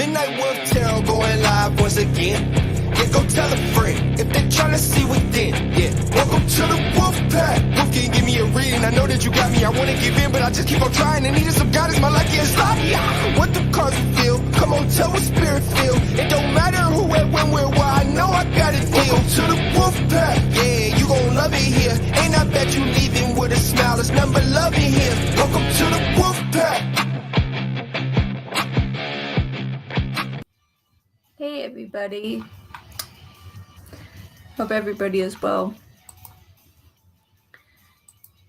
Midnight Wolf Tarot going live once again. Yeah, go tell a friend if they're trying to see within. Yeah, welcome to the Wolf Pack. Wolf can give me a reading. I know that you got me. I want to give in, but I just keep on trying. And needing some guidance. My life gets sloppy. What the cards feel? Come on, tell what spirit feel. It don't matter who, where, when, where, why. I know I got it. Welcome to the Wolf Pack. Yeah, you gon' love it here. Ain't I bet you leaving with a smile. There's none but love in here. Welcome to the Wolf Pack. Hey everybody. Hope everybody is well.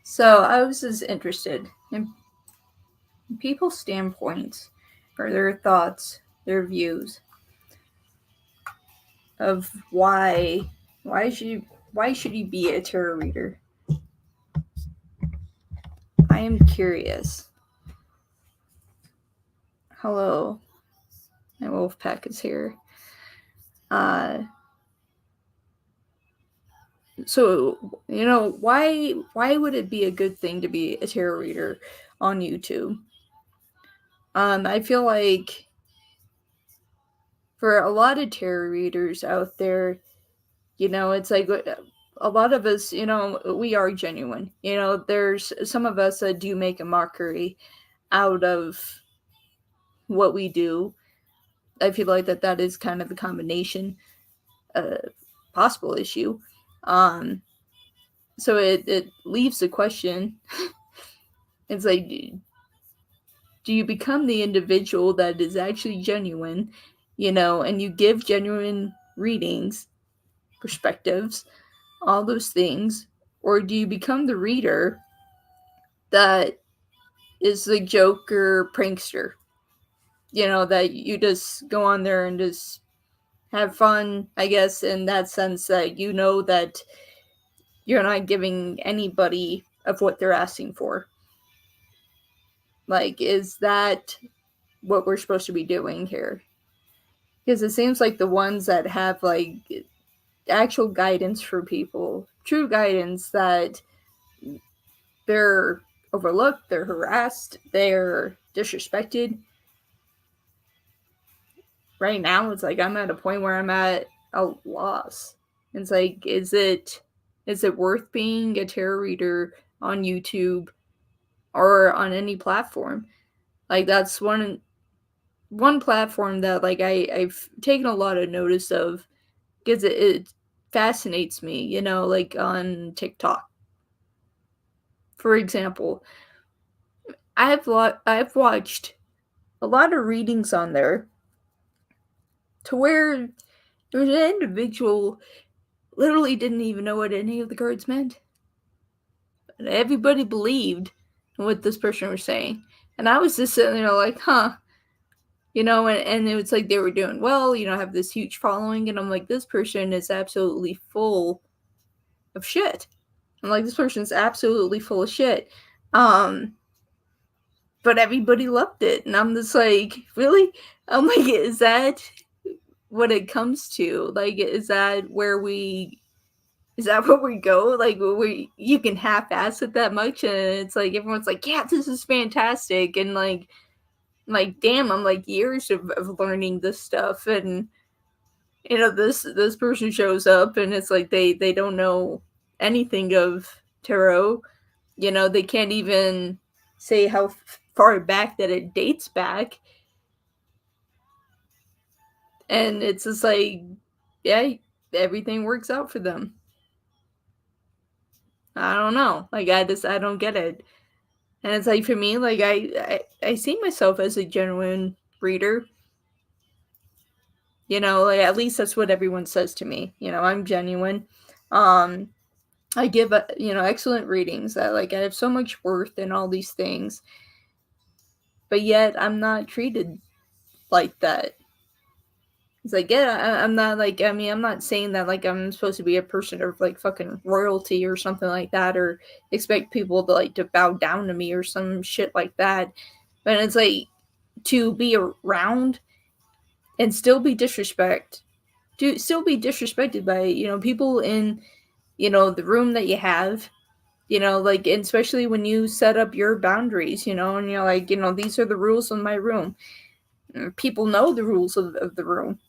So I was just interested in people's standpoints or their thoughts, their views of why should you be a tarot reader? I am curious. Hello. My wolf pack is here. So, why would it be a good thing to be a tarot reader on YouTube? I feel like for a lot of tarot readers out there, it's like a lot of us, we are genuine. There's some of us that do make a mockery out of what we do. I feel like that is kind of a combination, possible issue. So it leaves the question. It's like, do you become the individual that is actually genuine, and you give genuine readings, perspectives, all those things, or do you become the reader that is the joker prankster, that you just go on there and just have fun, I guess, in that sense that that you're not giving anybody of what they're asking for. Like, is that what we're supposed to be doing here? Because it seems like the ones that have, like, actual guidance for people, true guidance, that they're overlooked, they're harassed, they're disrespected. Right now, it's like I'm at a point where I'm at a loss. It's like, is it worth being a tarot reader on YouTube or on any platform? Like, that's one platform that, like, I've taken a lot of notice of because it fascinates me, like on TikTok. For example, I've watched a lot of readings on there to where there was an individual literally didn't even know what any of the cards meant. And everybody believed in what this person was saying. And I was just sitting there like, huh. And it was like they were doing well, have this huge following. And I'm like, this person is absolutely full of shit. I'm like, this person's absolutely full of shit. But everybody loved it. And I'm just like, really? I'm like, is that what it comes to? Like, is that where we go? Like, you can half-ass it that much, and it's like everyone's like, yeah, this is fantastic, and like damn, I'm like years of learning this stuff, and this person shows up, and it's like they don't know anything of tarot. They can't even say how far back that it dates back. And it's just like, yeah, everything works out for them. I don't know. Like, I don't get it. And it's like, for me, like, I see myself as a genuine reader. Like, at least that's what everyone says to me. I'm genuine. I give, excellent readings that, like, I have so much worth and all these things. But yet, I'm not treated like that. It's like, yeah, I'm not, like, I mean, I'm not saying that, like, I'm supposed to be a person of, like, fucking royalty or something like that, or expect people to, like, to bow down to me or some shit like that. But it's like, to be around and still be disrespected by, people in, the room that you have, like, and especially when you set up your boundaries, and you're like, these are the rules in my room. people know the rules of the room.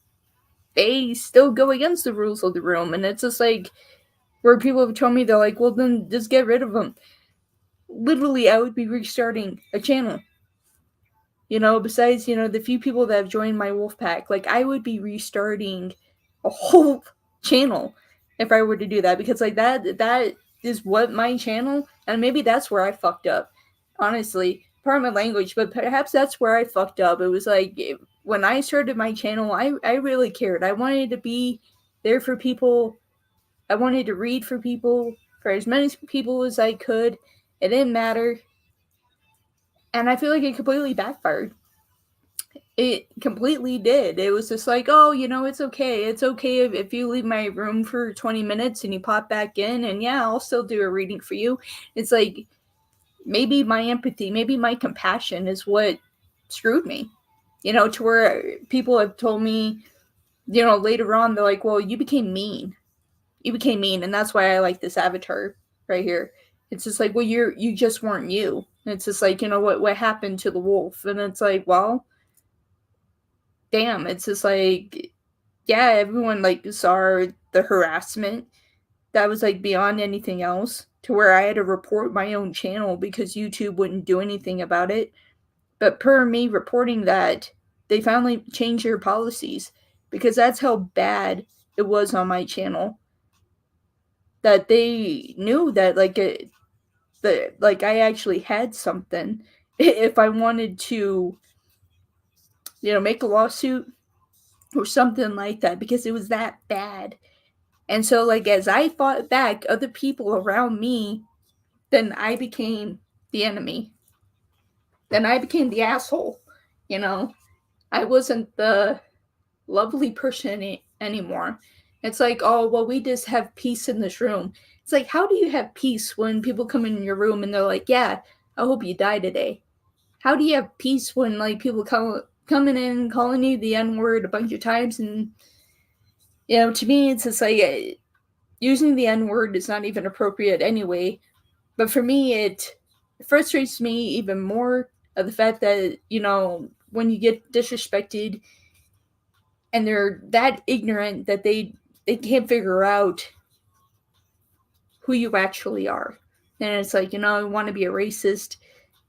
They still go against the rules of the room, and it's just like where people have told me they're like, well, then just get rid of them. Literally, I would be restarting a channel. Besides, the few people that have joined my wolf pack, like I would be restarting a whole channel if I were to do that, because like that is what my channel, and maybe that's where I fucked up. Honestly, pardon my language, but perhaps that's where I fucked up. It was like when I started my channel, I really cared. I wanted to be there for people. I wanted to read for people, for as many people as I could. It didn't matter. And I feel like it completely backfired. It completely did. It was just like, oh, it's okay. It's okay if you leave my room for 20 minutes and you pop back in, and yeah, I'll still do a reading for you. It's like maybe my empathy, maybe my compassion is what screwed me. To where people have told me, later on, they're like, well, you became mean. You became mean, and that's why I like this avatar right here. It's just like, well, you just weren't you. And it's just like, what happened to the wolf? And it's like, well, damn, it's just like, yeah, everyone like saw the harassment that was like beyond anything else, to where I had to report my own channel because YouTube wouldn't do anything about it. But per me reporting that, they finally changed their policies, because that's how bad it was on my channel. That they knew that like I actually had something if I wanted to, make a lawsuit or something like that, because it was that bad. And so, like, as I fought back other people around me, then I became the enemy. Then I became the asshole. You know, I wasn't the lovely person anymore. It's like, oh, well, we just have peace in this room. It's like, how do you have peace when people come in your room and they're like, yeah, I hope you die today? How do you have peace when, like, people coming in, calling you the N-word a bunch of times? And, to me, it's just like, using the N-word is not even appropriate anyway. But for me, it frustrates me even more of the fact that, when you get disrespected and they're that ignorant that they can't figure out who you actually are. And it's like, I want to be a racist.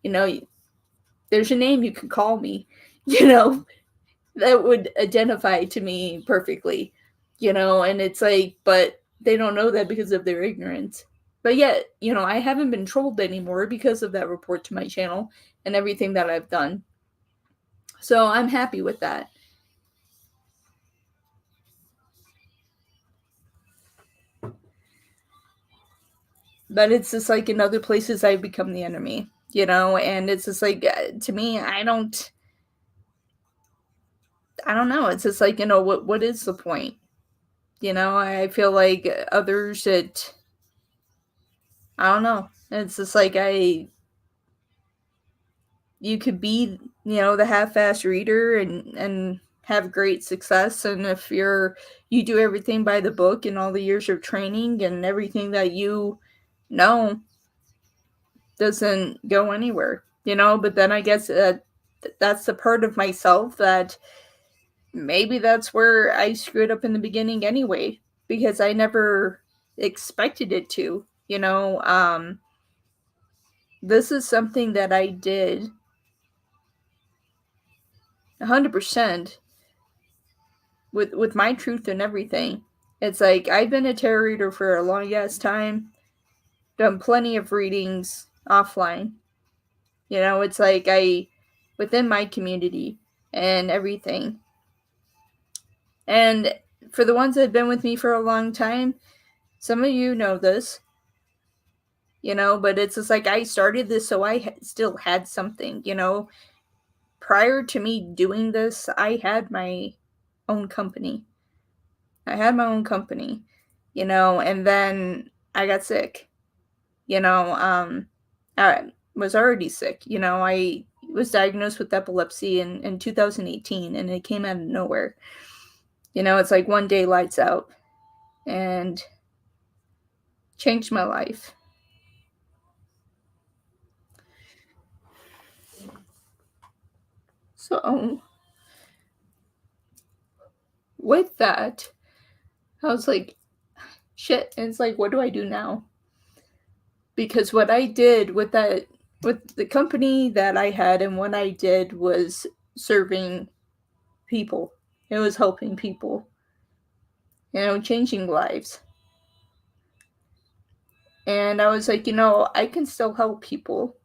There's a name you can call me, that would identify to me perfectly, and it's like, but they don't know that because of their ignorance. But yet, I haven't been trolled anymore because of that report to my channel and everything that I've done. So I'm happy with that. But it's just like in other places I've become the enemy, and it's just like, to me, I don't know. It's just like, what is the point? I feel like others, I don't know. It's just like, you could be, the half-assed reader and have great success, and if you do everything by the book and all the years of training and everything that you know doesn't go anywhere, but then I guess that's the part of myself that maybe that's where I screwed up in the beginning anyway, because I never expected it to, this is something that I did 100% with my truth and everything. It's like, I've been a tarot reader for a long ass time, done plenty of readings offline. It's like, within my community and everything. And for the ones that have been with me for a long time, some of you know this, but it's just like, I started this so I still had something, Prior to me doing this, I had my own company. And then I got sick, I was already sick, I was diagnosed with epilepsy in 2018, and it came out of nowhere. It's like one day lights out, and changed my life. So with that, I was like, shit. And it's like, what do I do now? Because what I did with the company that I had, and what I did was serving people. It was helping people, changing lives. And I was like, I can still help people.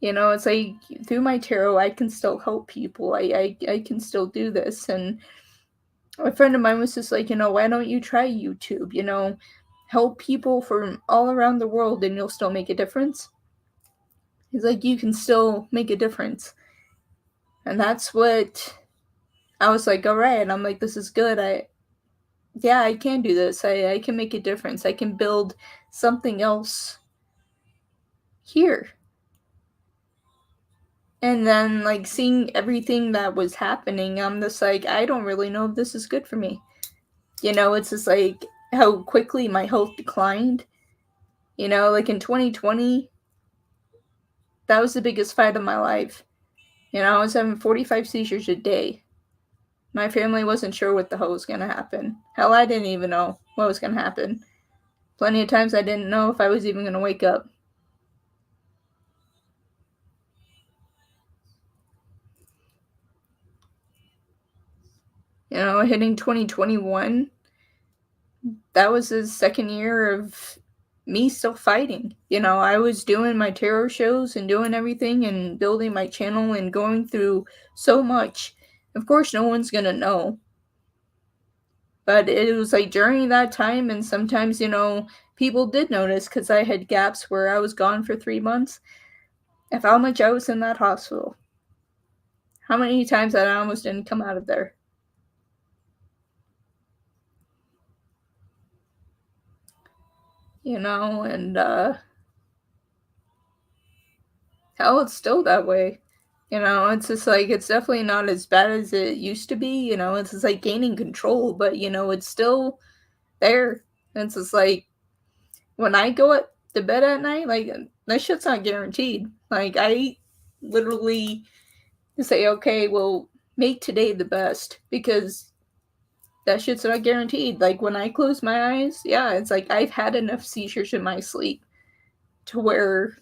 It's like through my tarot, I can still help people. I can still do this. And a friend of mine was just like, why don't you try YouTube? Help people from all around the world and you'll still make a difference. He's like, you can still make a difference. And that's what I was like, all right. And I'm like, this is good. I can do this. I can make a difference. I can build something else here. And then, like, seeing everything that was happening, I'm just like, I don't really know if this is good for me. It's just like how quickly my health declined. Like in 2020, that was the biggest fight of my life. I was having 45 seizures a day. My family wasn't sure what the hell was going to happen. Hell, I didn't even know what was going to happen. Plenty of times I didn't know if I was even going to wake up. Hitting 2021, that was the second year of me still fighting. I was doing my tarot shows and doing everything and building my channel and going through so much. Of course, no one's going to know. But it was like during that time, and sometimes, people did notice because I had gaps where I was gone for 3 months. Of how much I was in that hospital. How many times that I almost didn't come out of there. And hell, it's still that way. It's just like, it's definitely not as bad as it used to be. It's just like gaining control, but, it's still there. And it's just like, when I go to bed at night, like, that shit's not guaranteed. Like, I literally say, okay, well, make today the best, because that shit's not guaranteed. Like, when I close my eyes, yeah, it's like I've had enough seizures in my sleep to where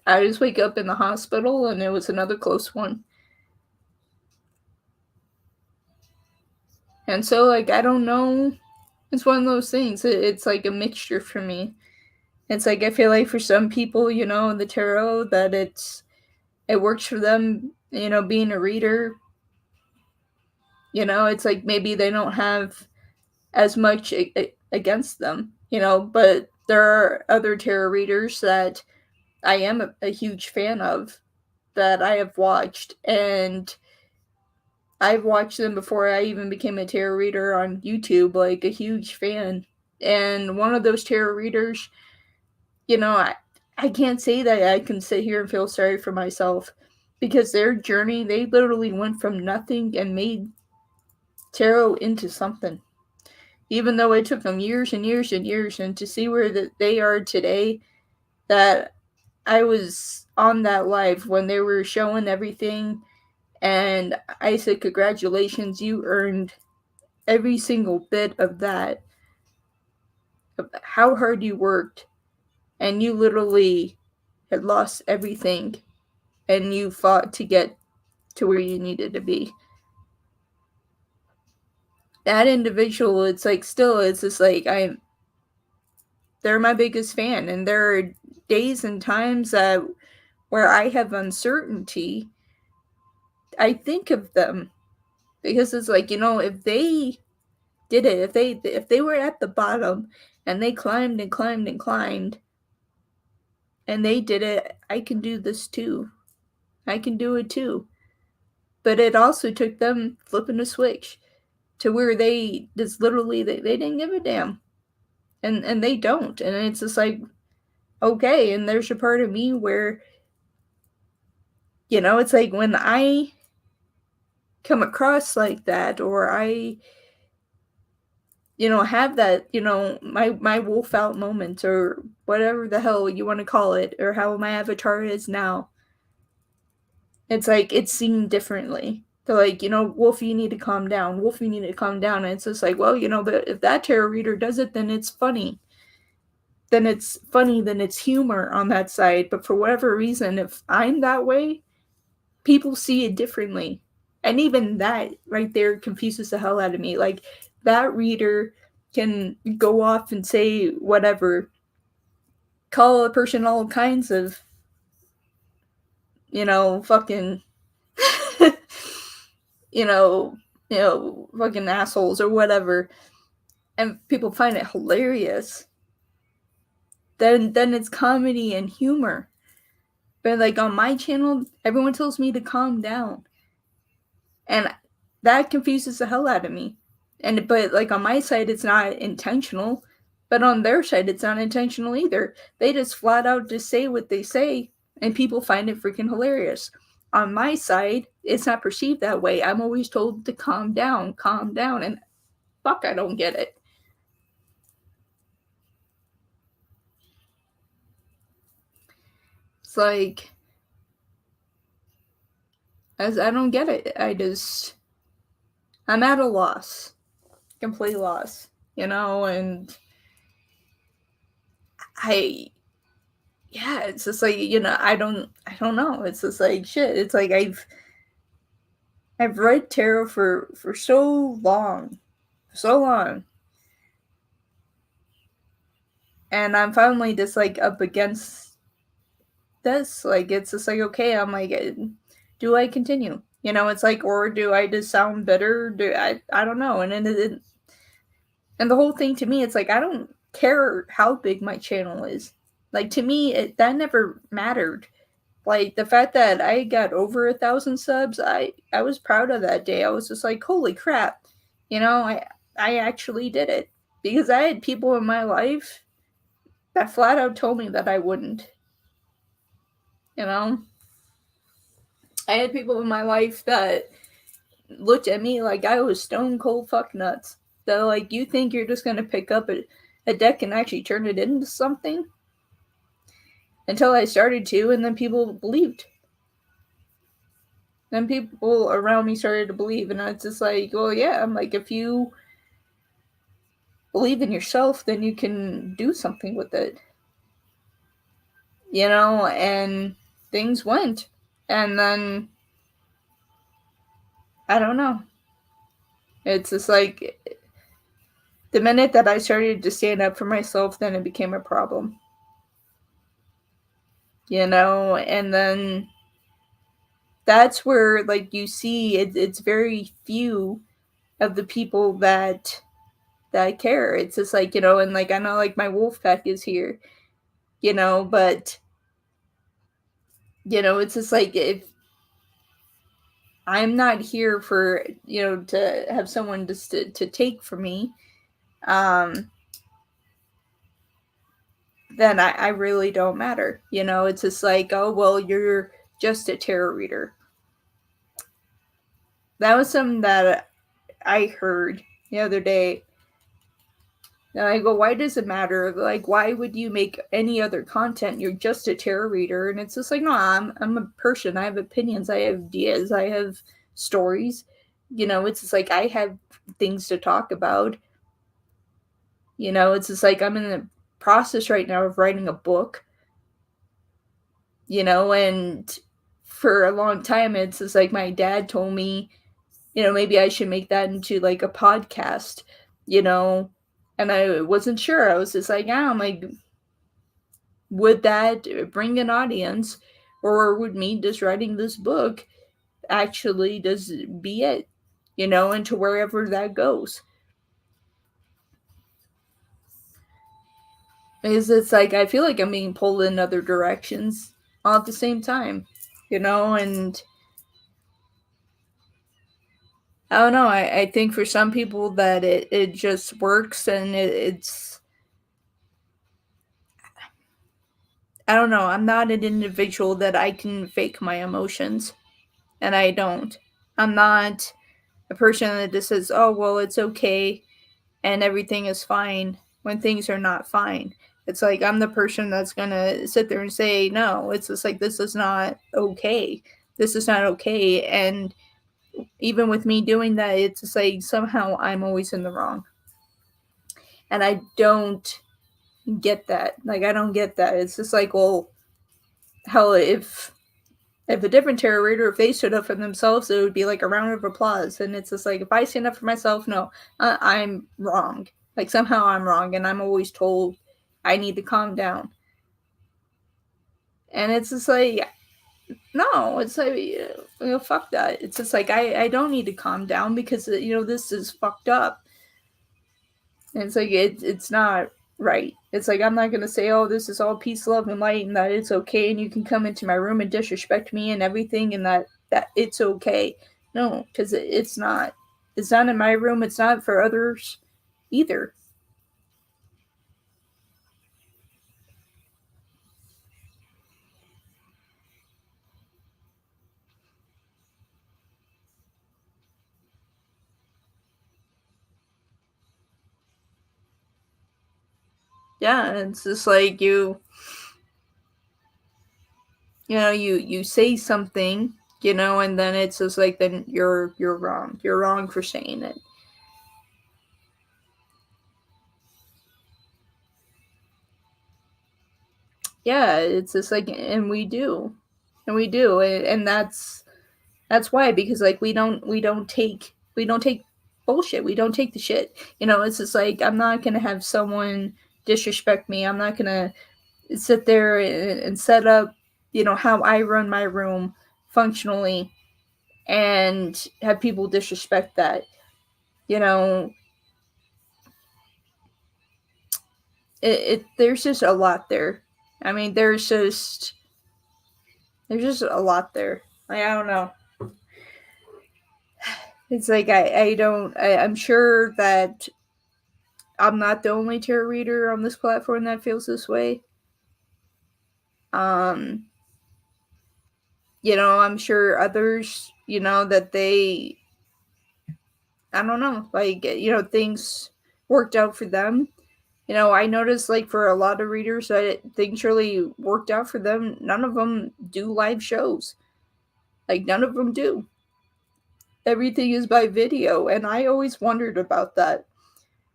I just wake up in the hospital and it was another close one. And so, like, I don't know. It's one of those things. It's like a mixture for me. It's like, I feel like for some people, in the tarot, that it works for them, being a reader. It's like maybe they don't have as much against them, but there are other tarot readers that I am a huge fan of, that I have watched, and I've watched them before I even became a tarot reader on YouTube, like a huge fan. And one of those tarot readers, I can't say that I can sit here and feel sorry for myself, because their journey, they literally went from nothing and made tarot into something. Even though it took them years and years and years, and to see where they are today, that I was on that live when they were showing everything, and I said, congratulations, you earned every single bit of that, of how hard you worked, and you literally had lost everything, and you fought to get to where you needed to be. That individual, it's like, still, it's just like, they're my biggest fan, and there are days and times where I have uncertainty, I think of them, because it's like, if they did it, if they were at the bottom and they climbed and climbed and climbed, and they did it, I can do this too. I can do it too. But it also took them flipping a switch to where they just literally, they didn't give a damn. And they don't. And it's just like, okay, and there's a part of me where, it's like when I come across like that, or I, have that, my wolf out moment, or whatever the hell you want to call it, or how my avatar is now, it's like, it's seen differently. They're like, Wolf, you need to calm down. Wolf, you need to calm down. And it's just like, well, if that tarot reader does it, then it's funny. Then it's humor on that side. But for whatever reason, if I'm that way, people see it differently. And even that right there confuses the hell out of me. Like, that reader can go off and say whatever, call a person all kinds of, fucking, fucking assholes or whatever, and people find it hilarious. Then it's comedy and humor. But like on my channel, everyone tells me to calm down. And that confuses the hell out of me. But like on my side, it's not intentional. But on their side, it's not intentional either. They just flat out just say what they say, and people find it freaking hilarious. On my side, it's not perceived that way. I'm always told to calm down, and fuck, I don't get it. It's like, I don't get it. I'm at a loss. Complete loss. And it's just like, I don't know. It's just like, shit. It's like I've read tarot for so long. And I'm finally just like up against this. Like, it's just like, okay, I'm like, do I continue? It's like, or do I just sound bitter? I don't know. And then and the whole thing to me, it's like, I don't care how big my channel is. Like, to me, that never mattered. Like, the fact that I got over 1,000 subs, I was proud of that day. I was just like, holy crap. I actually did it. Because I had people in my life that flat out told me that I wouldn't. I had people in my life that looked at me like I was stone cold fuck nuts. They're like, you think you're just going to pick up a deck and actually turn it into something? Until I started to, and then people believed. Then people around me started to believe, and it's just like, well, yeah, I'm like, if you believe in yourself, then you can do something with it. And things went. And then, I don't know. It's just like, the minute that I started to stand up for myself, then it became a problem. And then that's where, like, you see it's very few of the people that care. It's just like, and like, I know like my wolf pack is here, but it's just like, if I'm not here for, to have someone just to take from me, then I really don't matter. It's just like, oh, well, you're just a tarot reader. That was something that I heard the other day. And I go, why does it matter? Like, why would you make any other content? You're just a tarot reader. And it's just like, no, I'm a person. I have opinions. I have ideas. I have stories. It's just like, I have things to talk about. It's just like, I'm in the process right now of writing a book. And for a long time, it's just like, my dad told me, maybe I should make that into like a podcast, and I wasn't sure. I was just like, yeah, I'm like, would that bring an audience, or would me just writing this book actually just be it, and to wherever that goes? Because it's like, I feel like I'm being pulled in other directions all at the same time, and I don't know. I think for some people that it just works, and it's, I don't know. I'm not an individual that I can fake my emotions, and I don't. I'm not a person that just says, oh, well, it's okay and everything is fine when things are not fine. It's like, I'm the person that's going to sit there and say, no, it's just like, this is not okay. This is not okay. And even with me doing that, it's just like somehow I'm always in the wrong. And I don't get that. Like, I don't get that. It's just like, well, hell, if a different tarot reader, if they stood up for themselves, it would be like a round of applause. And it's just like, if I stand up for myself, no, I'm wrong. Like, somehow I'm wrong, and I'm always told I need to calm down. And it's just like, no, it's like, fuck that. It's just like, I don't need to calm down because, this is fucked up. And it's like, it's not right. It's like, I'm not going to say, oh, this is all peace, love, and light, and that it's okay, and you can come into my room and disrespect me and everything, and that it's okay. No, because it's not. It's not in my room. It's not for others either. Yeah, it's just like you say something, and then it's just like, then you're wrong. You're wrong for saying it. Yeah, it's just like, and we do, and that's why, because like we don't take bullshit. We don't take the shit. It's just like, I'm not gonna have someone disrespect me. I'm not gonna sit there and set up, how I run my room functionally, and have people disrespect that. You know, there's just a lot there. I mean, there's just a lot there. Like, I don't know. It's like, I'm sure that I'm not the only tarot reader on this platform that feels this way. Um, I'm sure others, that I don't know, like, things worked out for them. I noticed, like, for a lot of readers that things really worked out for them. None of them do live shows. Like, none of them do. Everything is by video, and I always wondered about that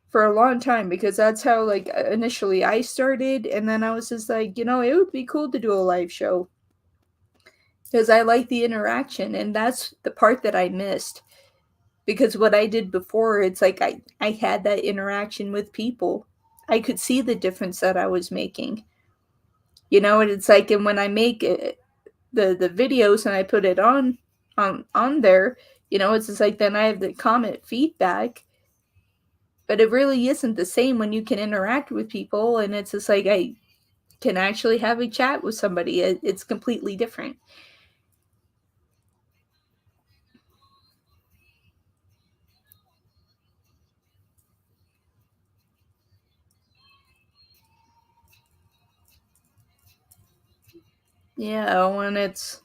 for a long time, because that's how, like, initially I started, and then I was just like, it would be cool to do a live show because I like the interaction, and that's the part that I missed. Because what I did before, it's like, I had that interaction with people. I could see the difference that I was making. And it's like, and when I make it, the videos, and I put it on there, it's just like, then I have the comment feedback, but it really isn't the same when you can interact with people, and it's just like, I can actually have a chat with somebody. It's completely different. Yeah, when it's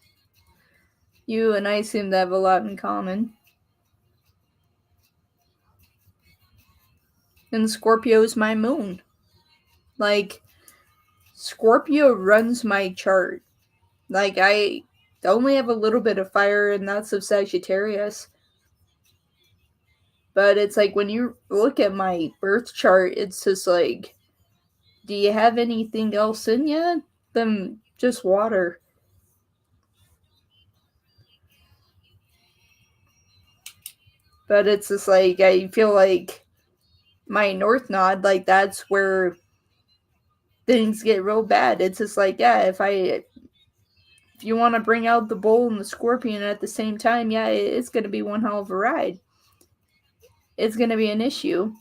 you and I seem to have a lot in common. And Scorpio's my moon. Like, Scorpio runs my chart. Like, I only have a little bit of fire, and that's of Sagittarius. But it's like, when you look at my birth chart, it's just like, do you have anything else in you? Then just water. But it's just like, I feel like my North Node, like, that's where things get real bad. It's just like, yeah, if you want to bring out the bull and the scorpion at the same time, yeah, it's going to be one hell of a ride. It's going to be an issue.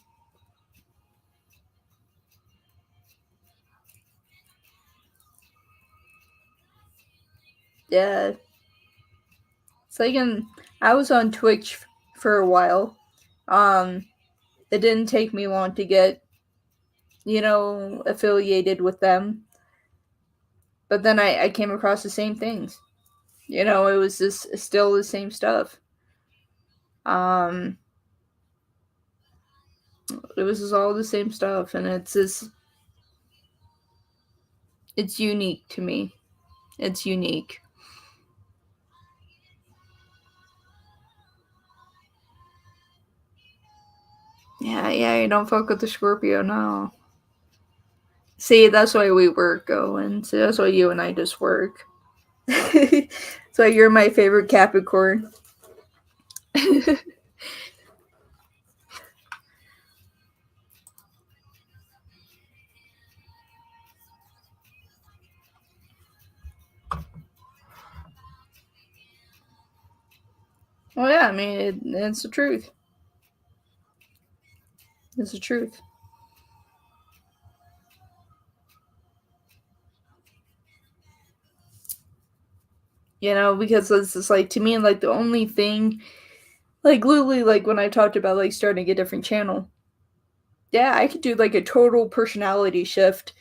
Yeah. It's like, I was on Twitch for a while. It didn't take me long to get, affiliated with them. But then I came across the same things. It was just still the same stuff. Um, it was just all the same stuff, and it's unique to me. It's unique. Yeah, you don't fuck with the Scorpio, no. See, that's why we work, Owen. See, that's why you and I just work. So you're my favorite Capricorn. Well, yeah, I mean, it's the truth. It's the truth. You know, because it's just like, to me, like, the only thing, like, literally, like, when I talked about, like, starting a different channel, yeah, I could do, like, a total personality shift.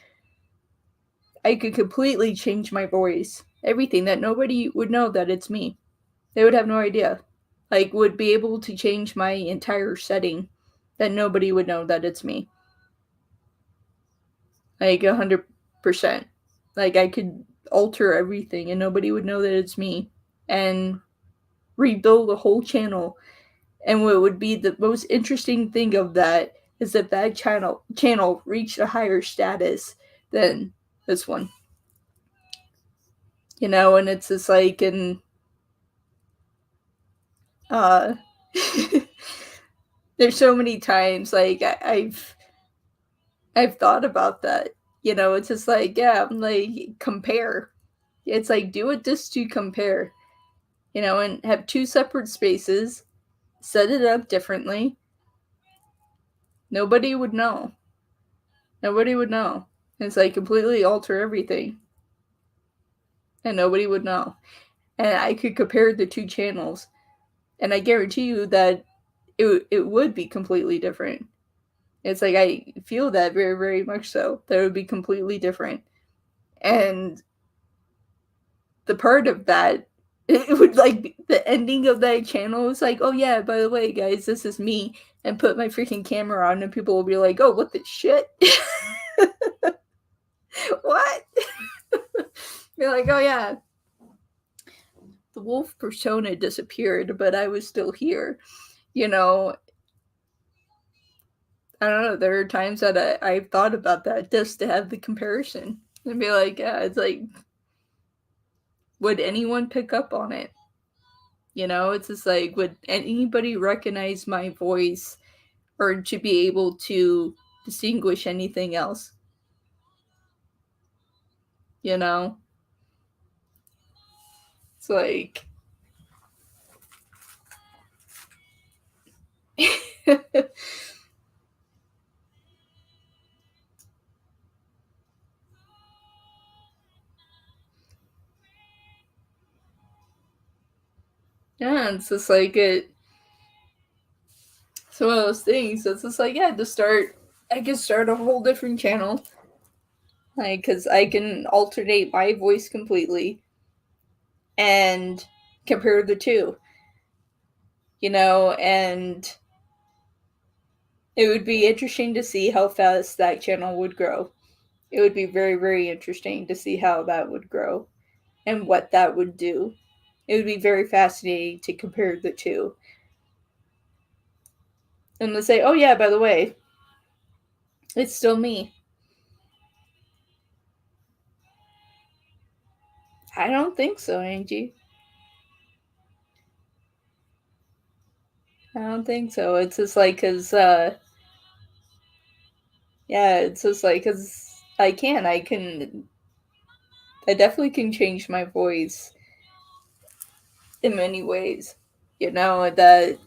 I could completely change my voice. Everything that nobody would know that it's me. They would have no idea. Like, would be able to change my entire setting that nobody would know that it's me. Like, 100%. Like, I could alter everything and nobody would know that it's me. And rebuild the whole channel. And what would be the most interesting thing of that is that channel reached a higher status than this one. You know, and it's just like, and uh there's so many times like I've thought about that. You know, it's just like, yeah, I'm like, compare. It's like, do it just to compare, you know, and have two separate spaces, set it up differently. Nobody would know. Nobody would know. It's like completely alter everything. And nobody would know. And I could compare the two channels. And I guarantee you that it would be completely different. It's like, I feel that very, very much so. That it would be completely different. And the part of that, it would like be, the ending of that channel is like, oh yeah, by the way, guys, this is me, and put my freaking camera on, and people will be like, oh, what the shit? What? Be like, oh yeah, the wolf persona disappeared, but I was still here. You know, I don't know. There are times that I've thought about that just to have the comparison and be like, yeah, it's like, would anyone pick up on it? You know, it's just like, would anybody recognize my voice or to be able to distinguish anything else? You know? It's like, yeah, it's just like it's one of those things. It's just like, yeah, I could start a whole different channel. Like, because I can alternate my voice completely and compare the two, you know, and it would be interesting to see how fast that channel would grow. It would be very, very interesting to see how that would grow and what that would do. It would be very fascinating to compare the two. And to say, oh, yeah, by the way, it's still me. I don't think so, Angie. I don't think so. It's just like, yeah, it's just like, I definitely can change my voice in many ways, you know, that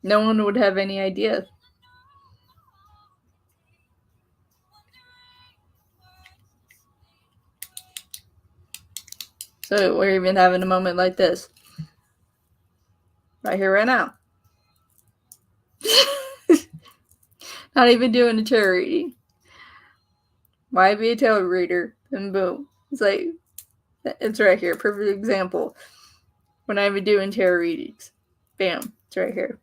no one would have any idea. So we're even having a moment like this. Right here, right now. Not even doing a tarot reading. Why be a tarot reader? And boom. It's like, it's right here. Perfect example. When I'm doing tarot readings. Bam. It's right here.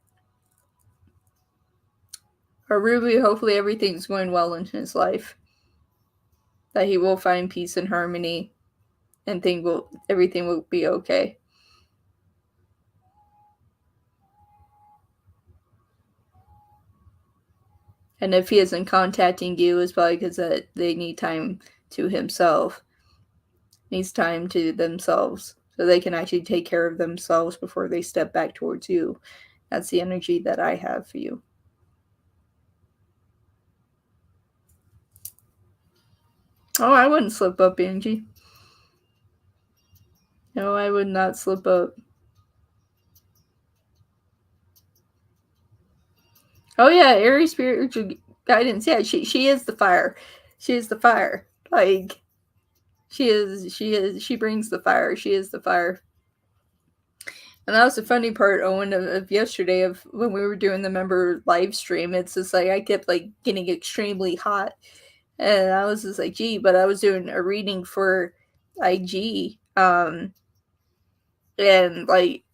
Or Ruby, hopefully everything's going well in his life. That he will find peace and harmony and everything will be okay. And if he isn't contacting you, it's probably because they need time to himself. Needs time to themselves. So they can actually take care of themselves before they step back towards you. That's the energy that I have for you. Oh, I wouldn't slip up, Angie. No, I would not slip up. Oh yeah, Aries spiritual guidance. Yeah, she is the fire. She is the fire. Like she brings the fire. She is the fire. And that was the funny part, Owen, of yesterday of when we were doing the member live stream. It's just like I kept like getting extremely hot. And I was just like, gee, but I was doing a reading for IG. And like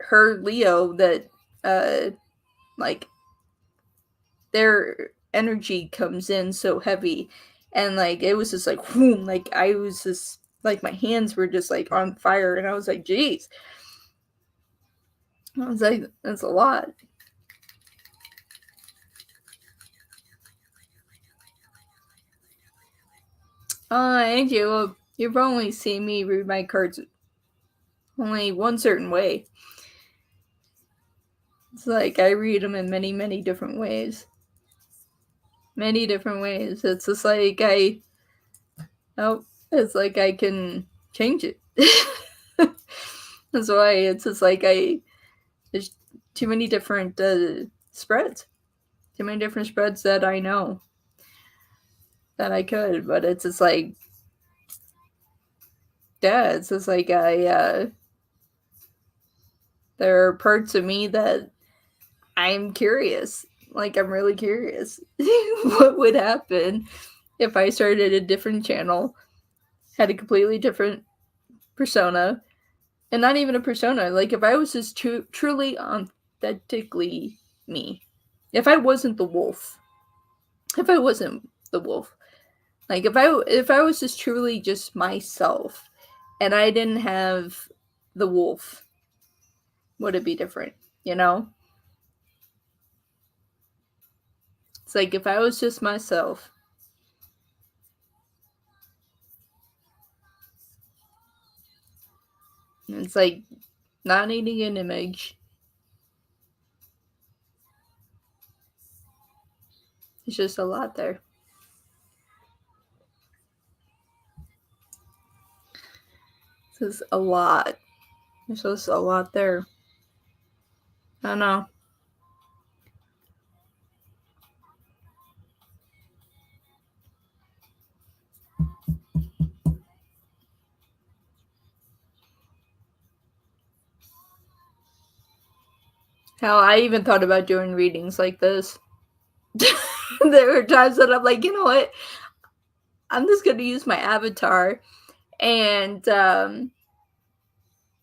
her Leo that like their energy comes in so heavy, and like it was just like whoom, like I was just like my hands were just like on fire, and I was like, geez, I was like, that's a lot. Angie, well, you've only seen me read my cards only one certain way. It's like I read them in many, many different ways. Many different ways. It's just like it's like I can change it. That's why it's just like there's too many different spreads. Too many different spreads that I know that I could, but it's just like, yeah, it's just like there are parts of me that I'm curious. Like, I'm really curious what would happen if I started a different channel, had a completely different persona, and not even a persona. Like, if I was just truly authentically me, if I wasn't the wolf, if I wasn't the wolf, like if I was just truly just myself, and I didn't have the wolf, would it be different? You know, it's like if I was just myself. It's like not needing an image. It's just a lot there. It's just a lot. There's just a lot there. I don't know. Hell, I even thought about doing readings like this. There were times that I'm like, you know what? I'm just going to use my avatar and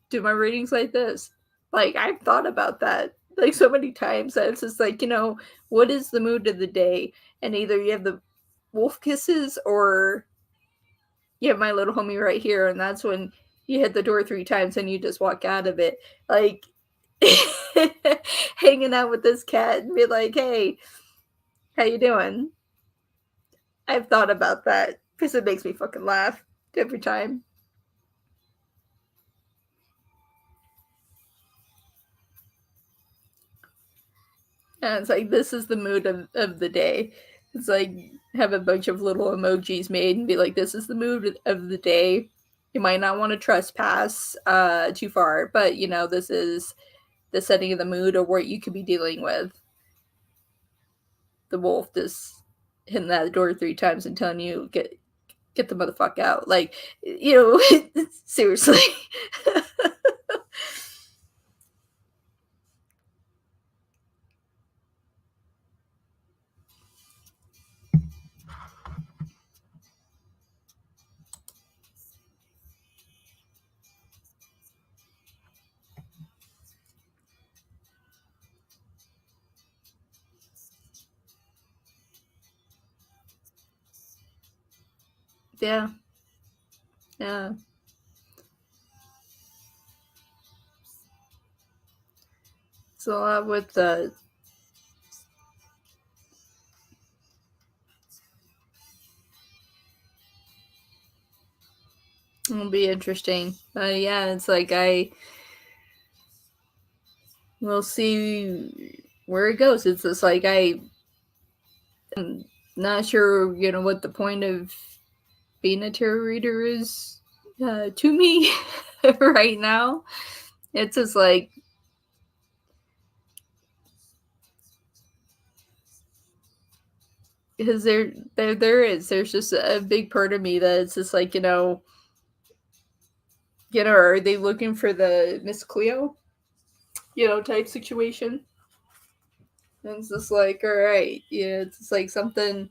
do my readings like this. Like, I've thought about that like so many times that it's just like, you know, what is the mood of the day? And either you have the wolf kisses or you have my little homie right here, and that's when you hit the door 3 times and you just walk out of it. Like, hanging out with this cat and be like, hey, how you doing? I've thought about that because it makes me fucking laugh every time. And it's like, this is the mood of the day. It's like, have a bunch of little emojis made and be like, this is the mood of the day. You might not want to trespass too far, but you know, this is the setting of the mood or what you could be dealing with. The wolf just hitting that door 3 times and telling you, get the motherfucker out. Like, you know, seriously. Yeah. Yeah. It's a lot with the It'll be interesting. Yeah, it's like we'll see where it goes. It's just like I'm not sure, what the point of being a tarot reader is to me right now. It's just like, because there's just a big part of me that it's just like, are they looking for the Miss Cleo, type situation? And it's just like, all right, yeah, it's just like something.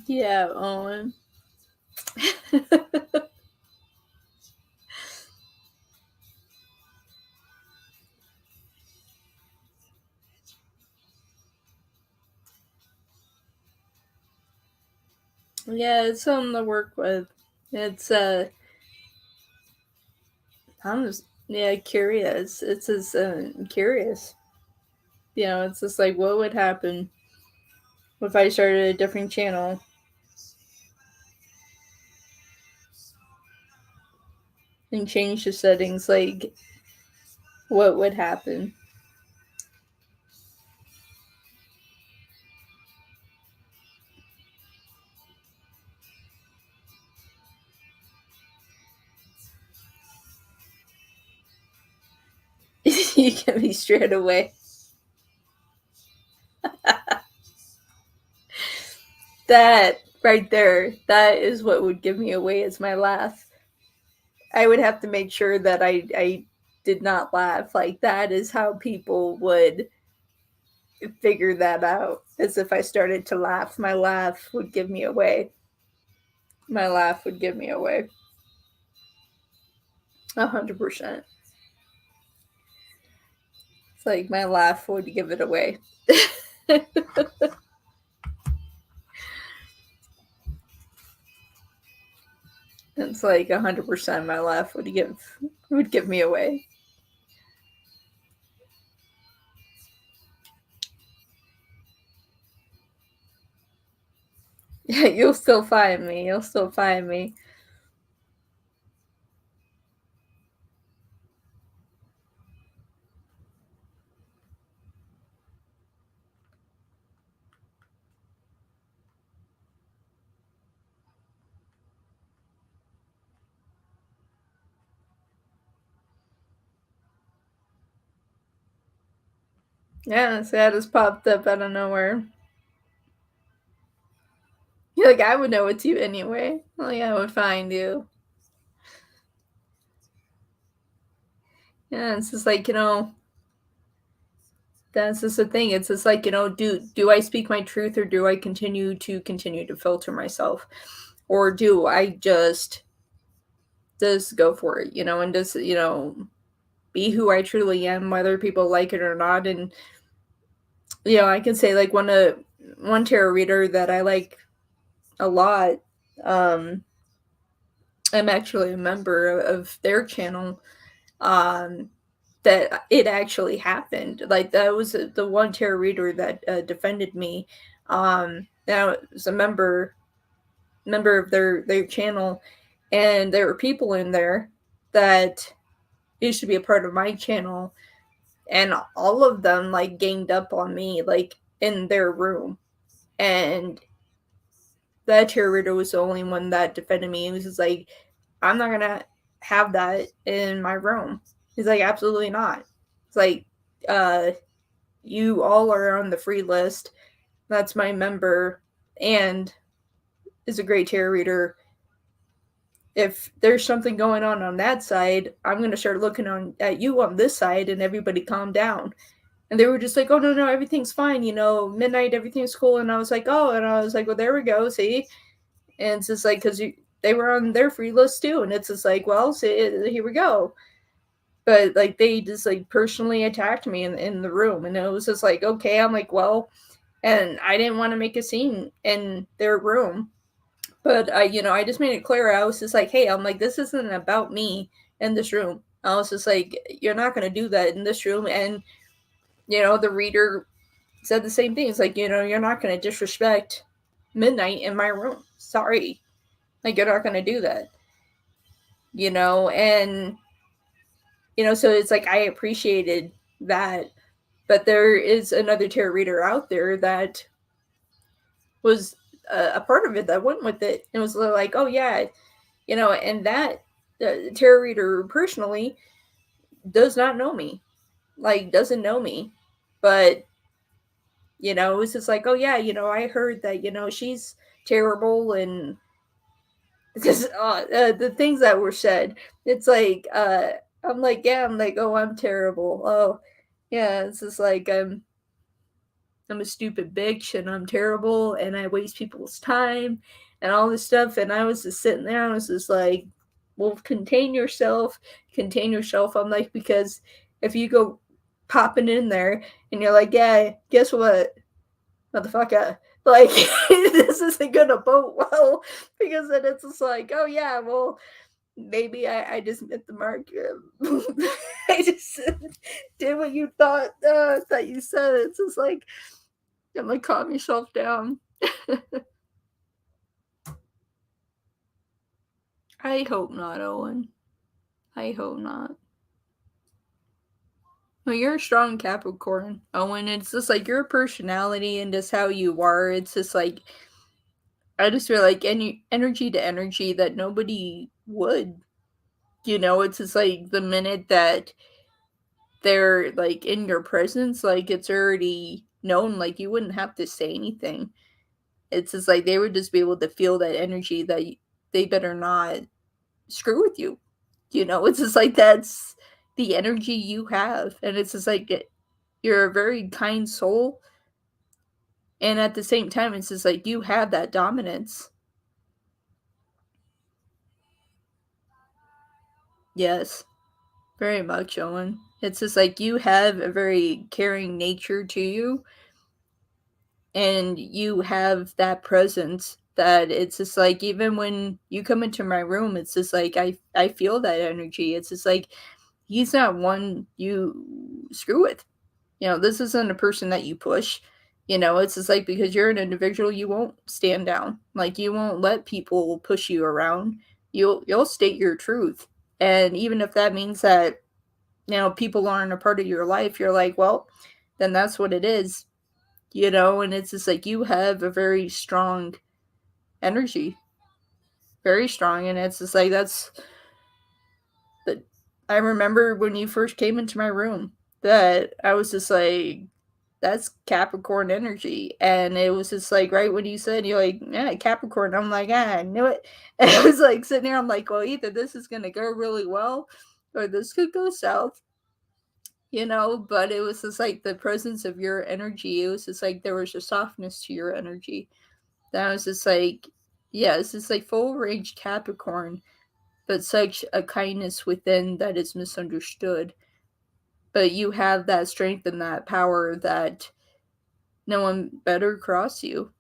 Yeah, Owen. Yeah, it's something to work with. It's I'm just, yeah, curious. It's just curious. It's just like, what would happen if I started a different channel and changed the settings? Like, what would happen? You get me straight away. That right there, that is what would give me away, is my laugh. I would have to make sure that I did not laugh. Like, that is how people would figure that out. As if I started to laugh, my laugh would give me away. My laugh would give me away. 100%. It's like my laugh would give it away. It's like 100% my laugh would give me away. Yeah, you'll still find me. You'll still find me. Yeah, so that just popped up out of nowhere. You're like, I would know it's you anyway. Like, I would find you. Yeah, it's just like, that's just the thing. It's just like, do I speak my truth, or do I continue to filter myself? Or do I just go for it, and just, be who I truly am, whether people like it or not. And, I can say, like, one tarot reader that I like a lot, I'm actually a member of their channel, um, that it actually happened. Like, that was the one tarot reader that defended me. Now, I was a member of their channel, and there were people in there that used to be a part of my channel, and all of them like ganged up on me, like, in their room. And that tarot reader was the only one that defended me. He was just like, I'm not gonna have that in my room. He's like, absolutely not. It's like, uh, you all are on the free list. That's my member, and is a great tarot reader. If there's something going on that side, I'm gonna start looking at you on this side, and everybody calm down. And they were just like, oh, no, everything's fine. Midnight, everything's cool. And I was like, oh, and I was like, well, there we go. See? And it's just like, because they were on their free list too. And it's just like, well, see, here we go. But like, they just like personally attacked me in the room. And it was just like, okay. I'm like, well, and I didn't want to make a scene in their room. But I just made it clear. I was just like, hey, I'm like, this isn't about me in this room. I was just like, you're not gonna do that in this room. And the reader said the same thing. It's like, you're not gonna disrespect midnight in my room. Sorry, like you're not gonna do that. And so it's like I appreciated that, but there is another tarot reader out there that was a part of it that went with it and was like, oh yeah, and that tarot reader personally does not know me, like doesn't know me, but it was just like, oh yeah, I heard that she's terrible, and just the things that were said. It's like I'm like, yeah, I'm like, oh, I'm terrible. Oh yeah, it's just like I'm a stupid bitch and I'm terrible and I waste people's time and all this stuff. And I was just sitting there, I was just like, well, contain yourself, contain yourself. I'm like, because if you go popping in there and you're like, yeah, guess what, motherfucker, like, this isn't gonna boat well, because then it's just like, oh yeah, well, maybe I just met the mark. I just did what you thought that you said. It's just like, I'm like, calm yourself down. I hope not, Owen. I hope not. Well, you're a strong Capricorn, Owen. It's just like your personality and just how you are. It's just like, I just feel like any energy to energy that nobody would. It's just like the minute that they're like in your presence, like it's already known, like you wouldn't have to say anything. It's just like they would just be able to feel that energy that they better not screw with you. It's just like that's the energy you have. And it's just like you're a very kind soul. And at the same time, it's just like you have that dominance. Yes, very much, Owen. It's just like you have a very caring nature to you, and you have that presence that it's just like even when you come into my room, it's just like I feel that energy. It's just like he's not one you screw with. This isn't a person that you push. It's just like, because you're an individual, you won't stand down. Like you won't let people push you around. You'll state your truth. And even if that means that, people aren't a part of your life, you're like, well, then that's what it is. And it's just like you have a very strong energy. Very strong. And it's just like that's the I remember when you first came into my room that I was just like, that's Capricorn energy. And it was just like right when you said, you're like, yeah, Capricorn. I'm like, I knew it. And I was like sitting there, I'm like, well, either this is gonna go really well or this could go south. But it was just like the presence of your energy. It was just like there was a softness to your energy. That was just like, yeah, it's just like full range Capricorn, but such a kindness within that is misunderstood. But you have that strength and that power that no one better cross you.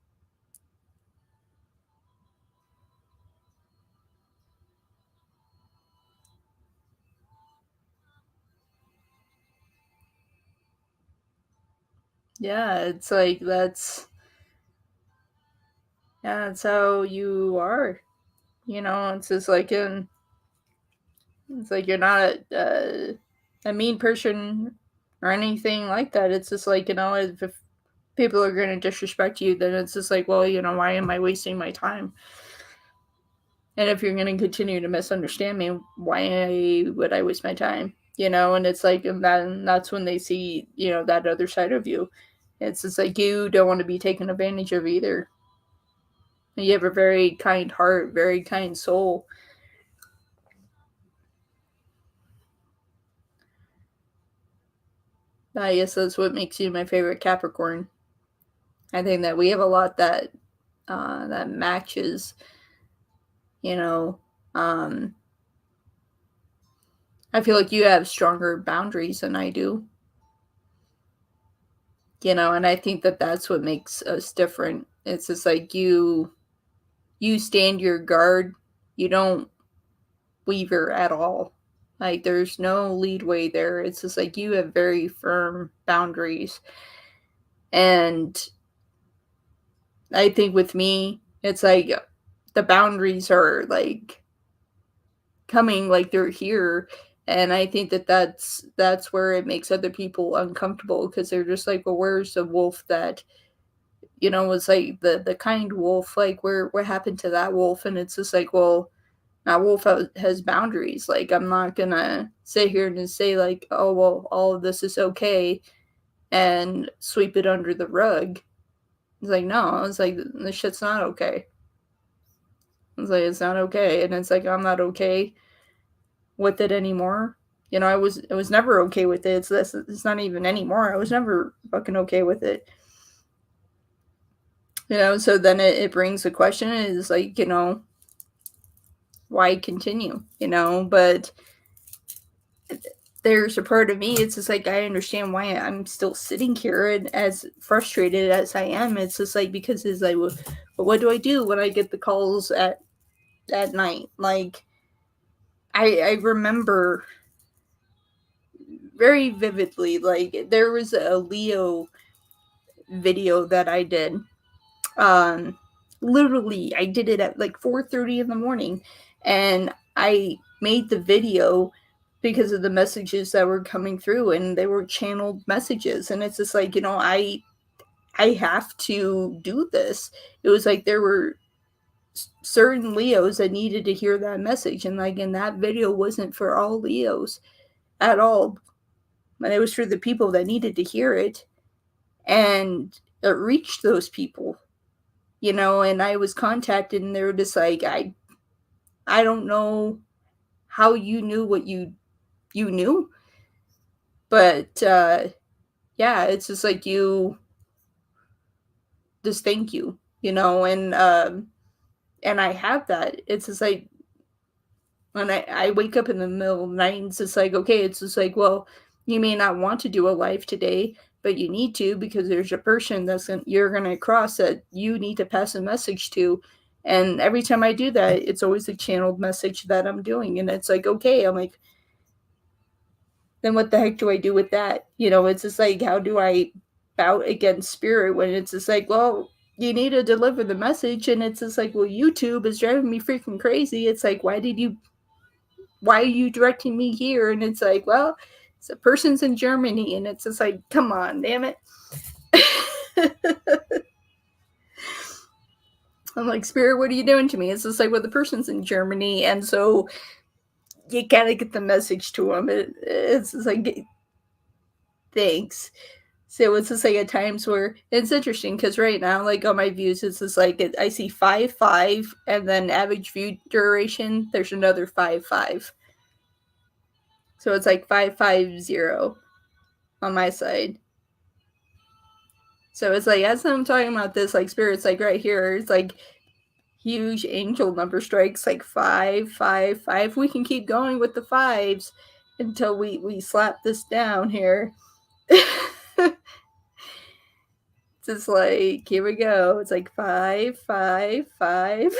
Yeah, it's like that's how you are. It's just like it's like you're not a mean person or anything like that. It's just like, if people are going to disrespect you, then it's just like, well, why am I wasting my time? And if you're going to continue to misunderstand me, why would I waste my time? And it's like, and that's when they see, that other side of you. It's just like you don't want to be taken advantage of either. You have a very kind heart, very kind soul. I guess that's what makes you my favorite Capricorn. I think that we have a lot that matches. You know, um, I feel like you have stronger boundaries than I do. and I think that that's what makes us different. It's just like you stand your guard, you don't waver at all. Like there's no leadway there. It's just like you have very firm boundaries. And I think with me, it's like the boundaries are like coming, like they're here. And I think that that's where it makes other people uncomfortable, because they're just like, well, where's the wolf that was like the kind wolf? Like what happened to that wolf? And it's just like, well, that wolf has boundaries. Like I'm not gonna sit here and say like, oh well, all of this is okay and sweep it under the rug. It's like, no, it's like this shit's not okay. It's like it's not okay. And it's like I'm not okay with it anymore. I was never okay with it. It's not even anymore. I was never fucking okay with it. So then it brings the question is like, why continue? But there's a part of me, it's just like I understand why I'm still sitting here, and as frustrated as I am, it's just like because it's like, well, what do I do when I get the calls at night? Like I remember very vividly, like there was a Leo video that I did. Literally I did it at like 4:30 in the morning, and I made the video because of the messages that were coming through, and they were channeled messages. And it's just like, I have to do this. It was like there were certain Leos that needed to hear that message, and like in that video wasn't for all Leos at all, but it was for the people that needed to hear it, and it reached those people. And I was contacted, and they were just like, I don't know how you knew what you knew, but yeah, it's just like you just thank you, and I have that. It's just like when I wake up in the middle of the night, and it's just like, okay, it's just like, well, you may not want to do a live today, but you need to, because there's a person you're going to cross that you need to pass a message to. And every time I do that, it's always a channeled message that I'm doing. And it's like, okay, I'm like, then what the heck do I do with that? It's just like, how do I bout against spirit when it's just like, well, you need to deliver the message. And it's just like, well, YouTube is driving me freaking crazy. It's like, why are you directing me here? And it's like, well, it's a person's in Germany. And it's just like, come on, damn it. I'm like, Spirit, what are you doing to me? It's just like, well, the person's in Germany, and so you gotta get the message to them. It's just like, thanks. So it's just like at times where it's interesting, because right now, like on my views, it's just like I see 5-5, and then average view duration, there's another 5-5. So it's like 5-5-0 on my side. So it's like, as I'm talking about this, like Spirit's like right here, it's like huge angel number strikes, like 5-5-5. We can keep going with the fives until we slap this down here. It's just like, here we go. It's like 5-5-5.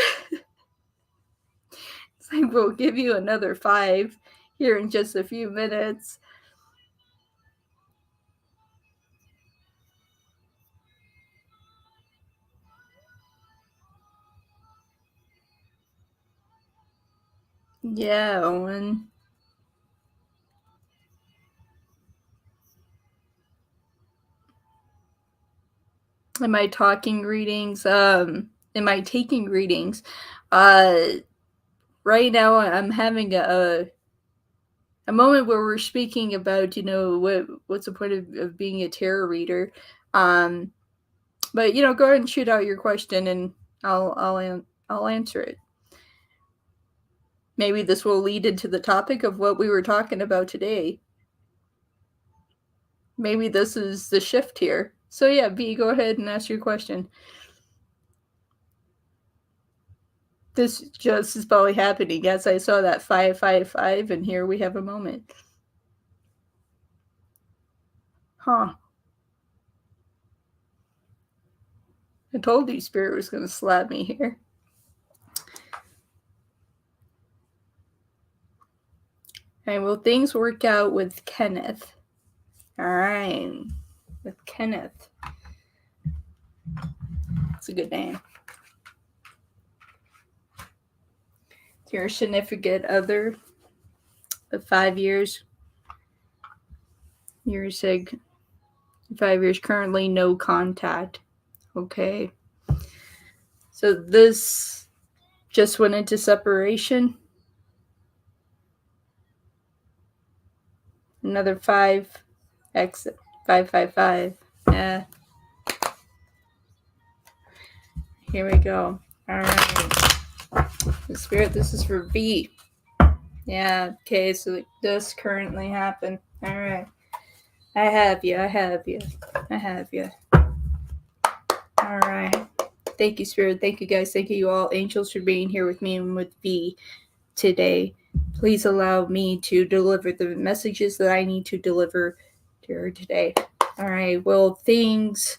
It's like, we'll give you another 5 here in just a few minutes. Yeah, Owen. Am I talking readings? Am I taking readings? Right now I'm having a moment where we're speaking about, what's the point of being a tarot reader. But go ahead and shoot out your question, and I'll answer it. Maybe this will lead into the topic of what we were talking about today. Maybe this is the shift here. So yeah, B, go ahead and ask your question. This just is probably happening as I saw that 5-5-5, and here we have a moment. Huh. I told you Spirit was going to slap me here. Alright, will things work out with Kenneth? Alright, with Kenneth. It's a good name. Your significant other of 5 years. You're sick. 5 years, currently no contact. Okay. So this just went into separation. Another 5. Exit. 555. Yeah. Here we go. Alright. The Spirit, this is for V. Yeah, okay, so this currently happened. Alright. I have you. Alright. Thank you, Spirit. Thank you, guys. Thank you, all angels, for being here with me and with V today. Please allow me to deliver the messages that I need to deliver to her today. Alright, will things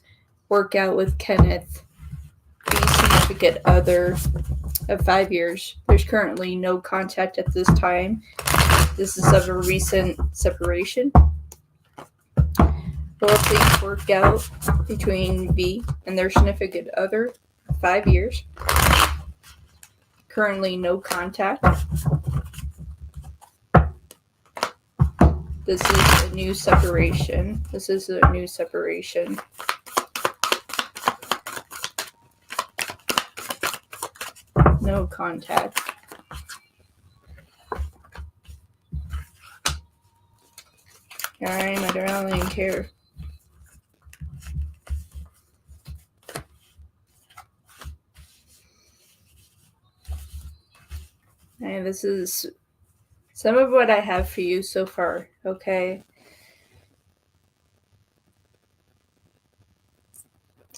work out with Kenneth? Be significant other of 5 years. There's currently no contact at this time. This is of a recent separation. Will things work out between V and their significant other? 5 years. Currently no contact. This is a new separation. No contact. Alright, my darling, care. And this is some of what I have for you so far, okay?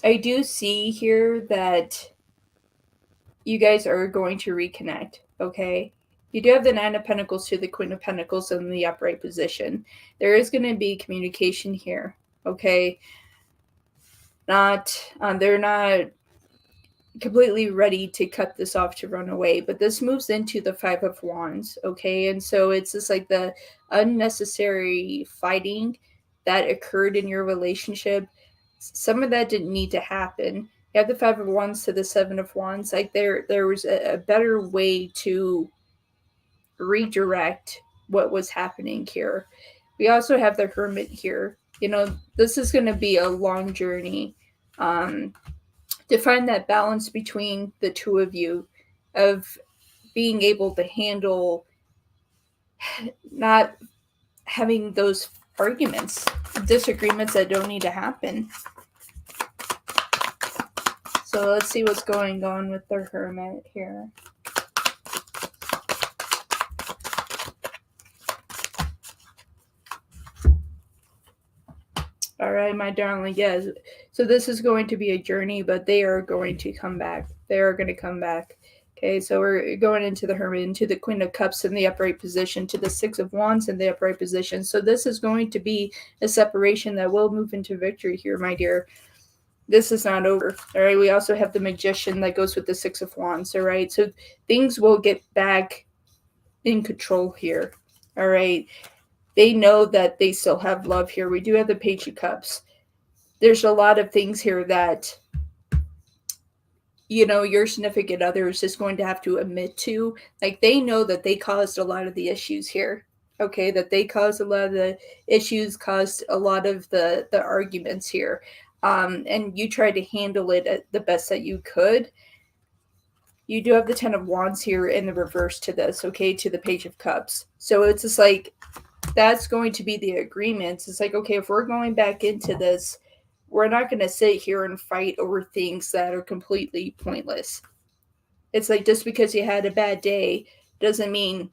I do see here that you guys are going to reconnect, okay? You do have the Nine of Pentacles to the Queen of Pentacles in the upright position. There is going to be communication here, okay? They're not completely ready to cut this off to run away, but this moves into the Five of Wands, okay? And so it's just like the unnecessary fighting that occurred in your relationship. Some of that didn't need to happen. You have the Five of Wands to the Seven of Wands. Like there was a better way to redirect what was happening here. We also have the Hermit here. You know, this is going to be a long journey. To find that balance between the two of you of being able to handle not having those arguments, disagreements that don't need to happen. So let's see what's going on with the Hermit here. All right, my darling, yes. So this is going to be a journey, but they are going to come back. They are going to come back. Okay, so we're going into the Hermit, into the Queen of Cups in the upright position, to the Six of Wands in the upright position. So this is going to be a separation that will move into victory here, my dear. This is not over. All right, we also have the Magician that goes with the Six of Wands. All right, so things will get back in control here. All right. They know that they still have love here. We do have the Page of Cups. There's a lot of things here that, you know, your significant other is just going to have to admit to. Like, they know that they caused a lot of the issues here. Okay, that they caused a lot of the issues, caused a lot of the arguments here. And you tried to handle it the best that you could. You do have the Ten of Wands here in the reverse to this, okay, to the Page of Cups. So it's just like, that's going to be the agreement. It's like, okay, if we're going back into this, we're not going to sit here and fight over things that are completely pointless. It's like, just because you had a bad day doesn't mean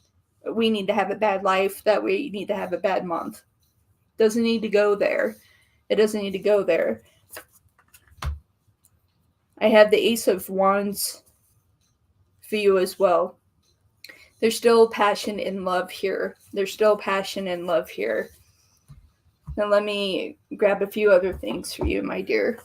we need to have a bad life, that we need to have a bad month. Doesn't need to go there. It doesn't need to go there. I have the Ace of Wands for you as well. There's still passion and love here. There's still passion and love here. Now let me grab a few other things for you, my dear.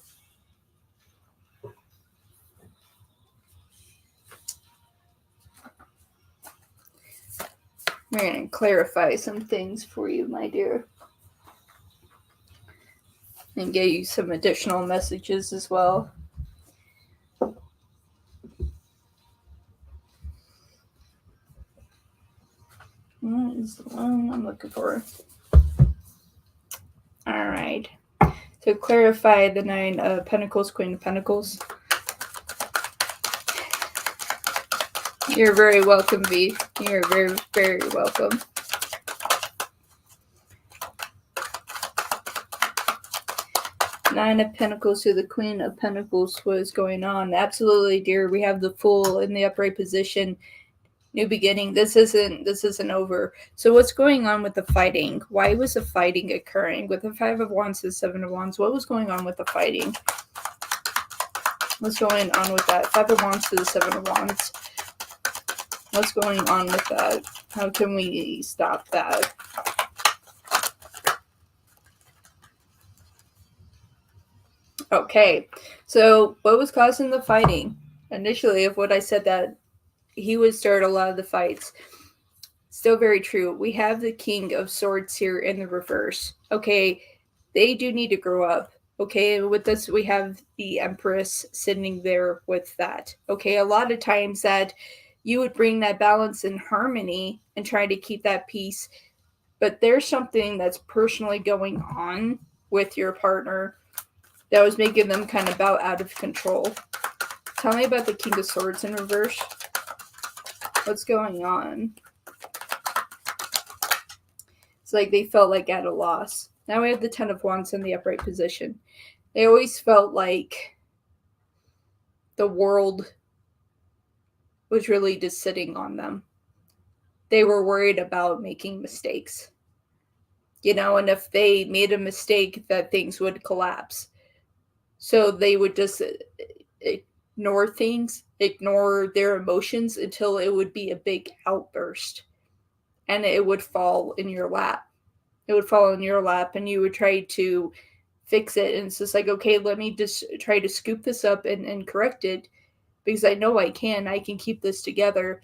We're going to clarify some things for you, my dear. And get you some additional messages as well. What is the one I'm looking for? Alright. To clarify the 9 of Pentacles, Queen of Pentacles. You're very welcome, V. You're very, very welcome. Nine of Pentacles to the Queen of Pentacles. What is going on? Absolutely, dear. We have the Fool in the upright position. New beginning. This isn't over. So what's going on with the fighting? Why was the fighting occurring? With the 5 of Wands to the 7 of Wands, what was going on with the fighting? What's going on with that? 5 of Wands to the 7 of Wands. What's going on with that? How can we stop that? Okay, so what was causing the fighting? Initially, of what I said, that he would start a lot of the fights. Still very true. We have the King of Swords here in the reverse. Okay, they do need to grow up. Okay, with this, we have the Empress sitting there with that. Okay, a lot of times that you would bring that balance and harmony and try to keep that peace. But there's something that's personally going on with your partner that was making them kind of out of control. Tell me about the King of Swords in reverse. What's going on? It's like they felt like at a loss. Now we have the 10 of Wands in the upright position. They always felt like the world was really just sitting on them. They were worried about making mistakes. You know, and if they made a mistake, that things would collapse. So they would just ignore things, ignore their emotions until it would be a big outburst. And it would fall in your lap. It would fall in your lap and you would try to fix it. And it's just like, okay, let me just try to scoop this up and correct it. Because I know I can keep this together.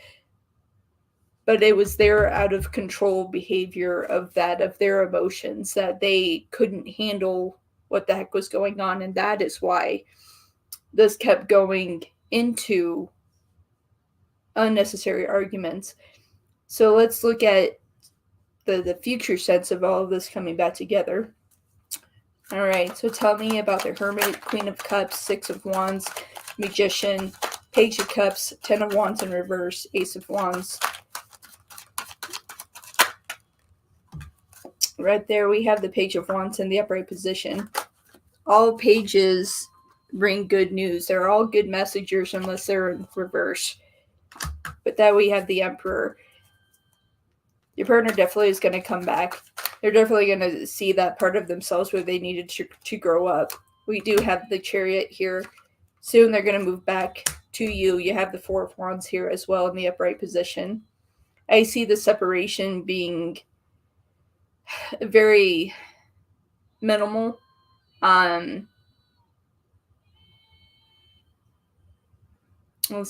But it was their out of control behavior of their emotions, that they couldn't handle what the heck was going on. And that is why this kept going into unnecessary arguments. So let's look at the future sense of all of this coming back together. All right, so tell me about the Hermit, Queen of Cups, 6 of Wands, Magician, Page of Cups, 10 of Wands in reverse, Ace of Wands. Right there we have the Page of Wands in the upright position. All pages bring good news. They're all good messengers unless they're in reverse. But that we have the Emperor. Your partner definitely is going to come back. They're definitely going to see that part of themselves where they needed to grow up. We do have the Chariot here. Soon they're going to move back to you. You have the 4 of Wands here as well in the upright position. I see the separation being very minimal. Let's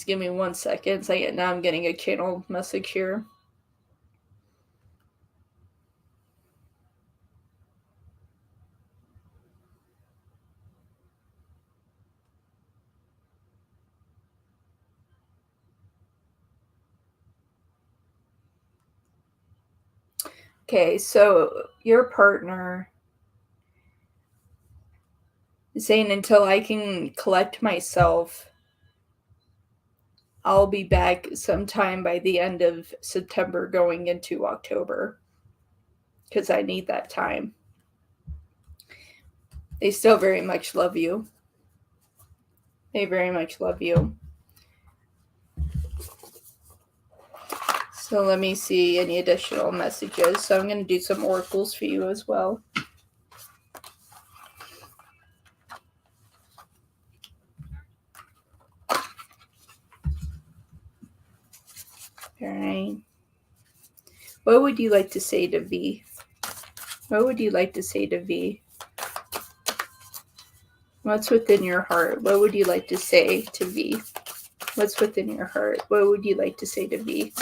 give me 1 second. Now I'm getting a channel message here. Okay, so your partner is saying until I can collect myself, I'll be back sometime by the end of September going into October because I need that time. They still very much love you. They very much love you. So let me see any additional messages. So I'm going to do some oracles for you as well. All right. What would you like to say to V? What would you like to say to V? What's within your heart? What would you like to say to V? What's within your heart? What would you like to say to V?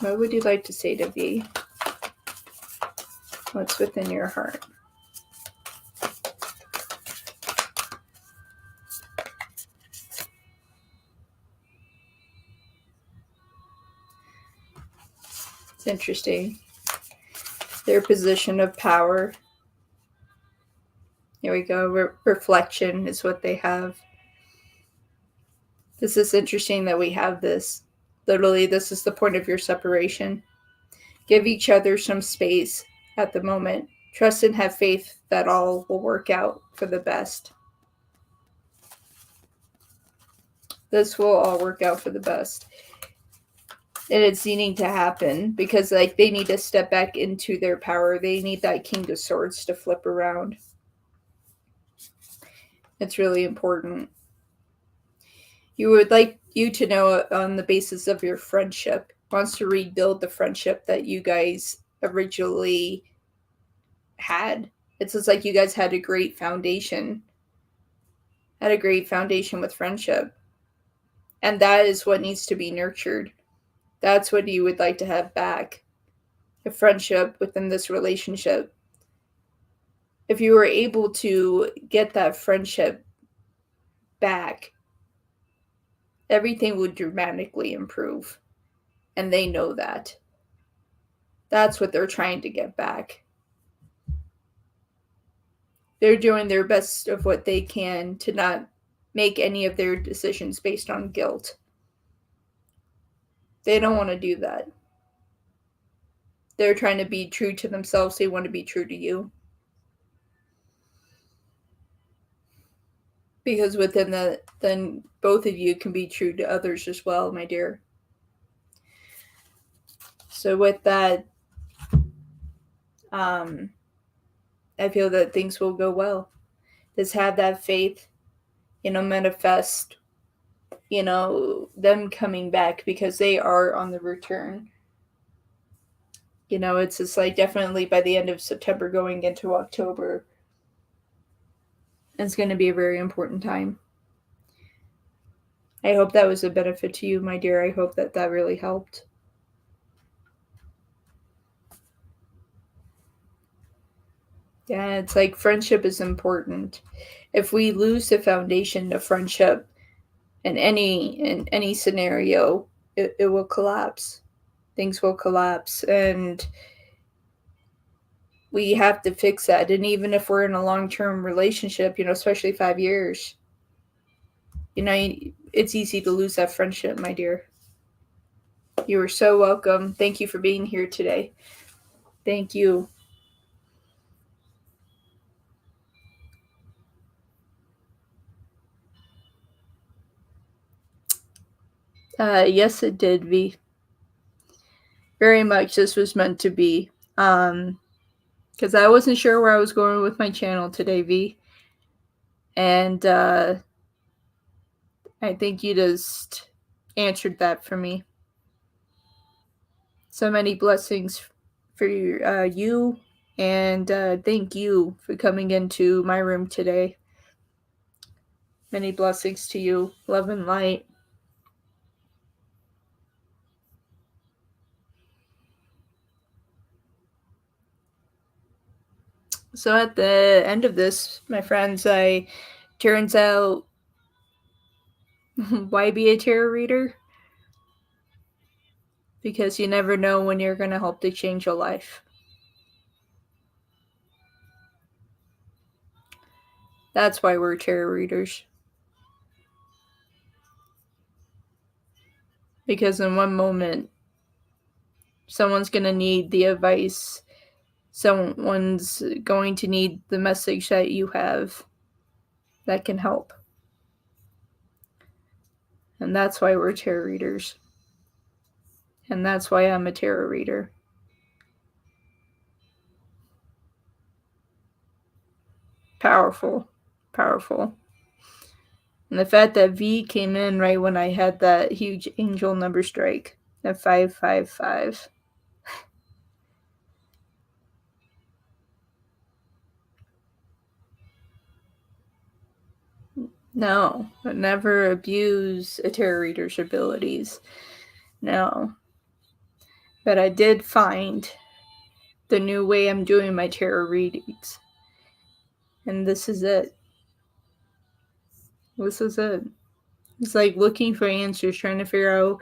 What would you like to say to V? What's within your heart? It's interesting. Their position of power. Here we go. Reflection is what they have. This is interesting that we have this. Literally, this is the point of your separation. Give each other some space at the moment. Trust and have faith that all will work out for the best. This will all work out for the best. And it's needing to happen because like they need to step back into their power. They need that King of Swords to flip around. It's really important. You would like you to know on the basis of your friendship, wants to rebuild the friendship that you guys originally had. It's just like you guys had a great foundation. Had a great foundation with friendship. And that is what needs to be nurtured. That's what you would like to have back. A friendship within this relationship. If you were able to get that friendship back, everything would dramatically improve. And they know that. That's what they're trying to get back. They're doing their best of what they can to not make any of their decisions based on guilt. They don't want to do that. They're trying to be true to themselves. They want to be true to you. Because within that, then both of you can be true to others as well, my dear. So with that, I feel that things will go well. Just have that faith, manifest, them coming back because they are on the return. It's just like definitely by the end of September going into October, it's going to be a very important time. I hope that was a benefit to you, my dear. I hope that that really helped. Yeah, it's like friendship is important. If we lose the foundation of friendship in any scenario, it will collapse. Things will collapse, and we have to fix that. And even if we're in a long-term relationship, especially 5 years, it's easy to lose that friendship, my dear. You are so welcome. Thank you for being here today. Thank you. Yes, it did, V. Very much. This was meant to be. Because I wasn't sure where I was going with my channel today, V. And I think you just answered that for me. So many blessings for you, and thank you for coming into my room today. Many blessings to you. Love and light. So at the end of this, my friends, turns out why be a tarot reader? Because you never know when you're going to help to change your life. That's why we're tarot readers. Because in one moment, someone's going to need the advice. Someone's going to need the message that you have that can help. And that's why we're tarot readers. And that's why I'm a tarot reader. Powerful. Powerful. And the fact that V came in right when I had that huge angel number strike at 555. No, never abuse a tarot reader's abilities. No. But I did find the new way I'm doing my tarot readings. And this is it. This is it. It's like looking for answers, trying to figure out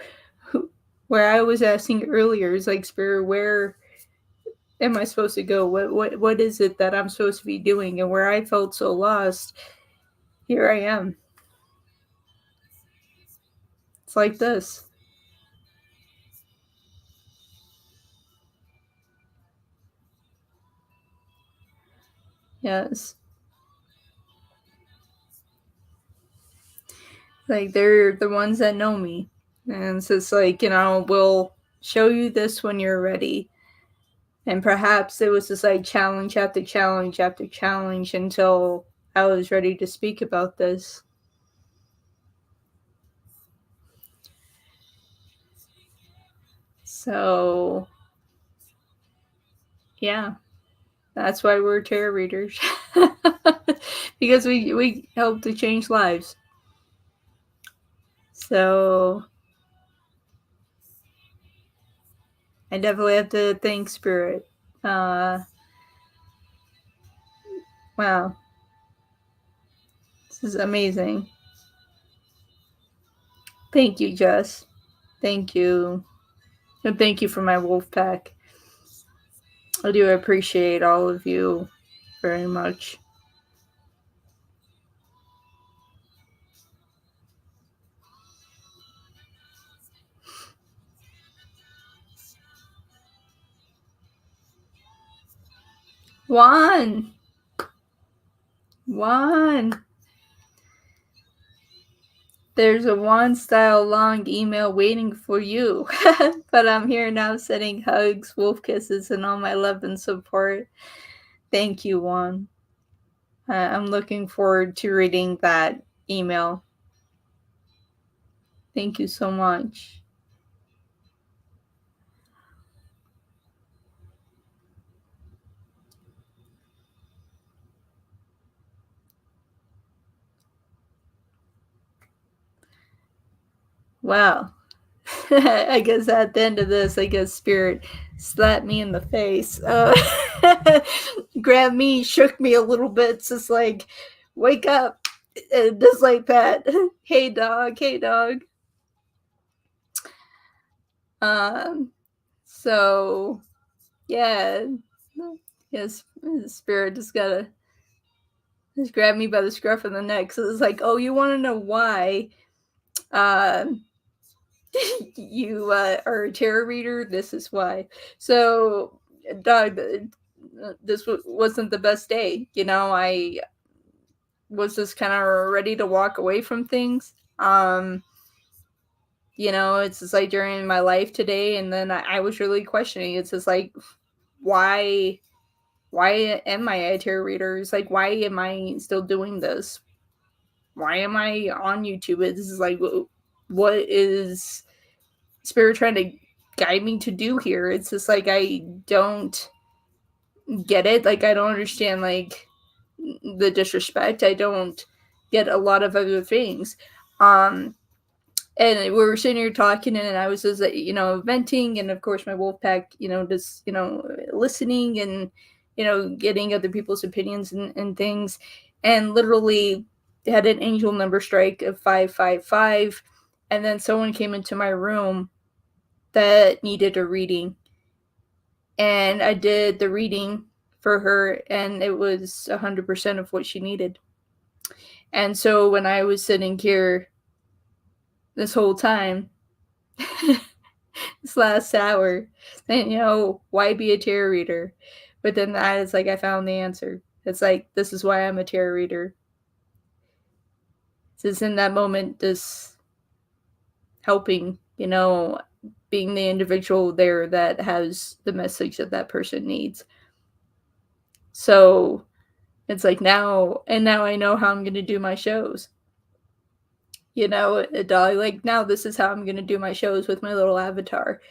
where I was asking earlier is like, Spirit, where am I supposed to go? What is it that I'm supposed to be doing? And where I felt so lost, here I am. It's like this. Yes. Like they're the ones that know me. And it's just like, we'll show you this when you're ready. And perhaps it was just like challenge after challenge after challenge until I was ready to speak about this. So, yeah, that's why we're tarot readers. Because we help to change lives. So, I definitely have to thank Spirit. Wow. This is amazing. Thank you, Jess. Thank you. And thank you for my wolf pack. I do appreciate all of you very much. Juan! Juan! There's a Juan style long email waiting for you. But I'm here now sending hugs, wolf kisses, and all my love and support. Thank you, Juan. I'm looking forward to reading that email. Thank you so much. Wow. I guess at the end of this, I guess Spirit slapped me in the face. Grabbed me, shook me a little bit, just like, wake up. Just like that. Hey, dog. Hey, dog. So, yeah. Yes, Spirit just grabbed me by the scruff of the neck. So it's like, oh, you want to know why you are a tarot reader? This is why. So, dog, this wasn't the best day. I was just kind of ready to walk away from things. It's just like during my life today, and then I was really questioning. It's just like, why am I a tarot reader? It's like, why am I still doing this? Why am I on YouTube? This is like, what is Spirit trying to guide me to do here? It's just like, I don't get it. Like, I don't understand, like, the disrespect. I don't get a lot of other things. And we were sitting here talking, and I was just, venting, and of course my wolf pack, just, listening and, getting other people's opinions and things. And literally had an angel number strike of 555. And then someone came into my room that needed a reading. And I did the reading for her, and it was 100% of what she needed. And so when I was sitting here this whole time, this last hour, and why be a tarot reader? But then that is like, I found the answer. It's like, this is why I'm a tarot reader. It's in that moment, this helping, being the individual there that has the message that person needs. So it's like, now I know how I'm going to do my shows. Like, now this is how I'm going to do my shows with my little avatar.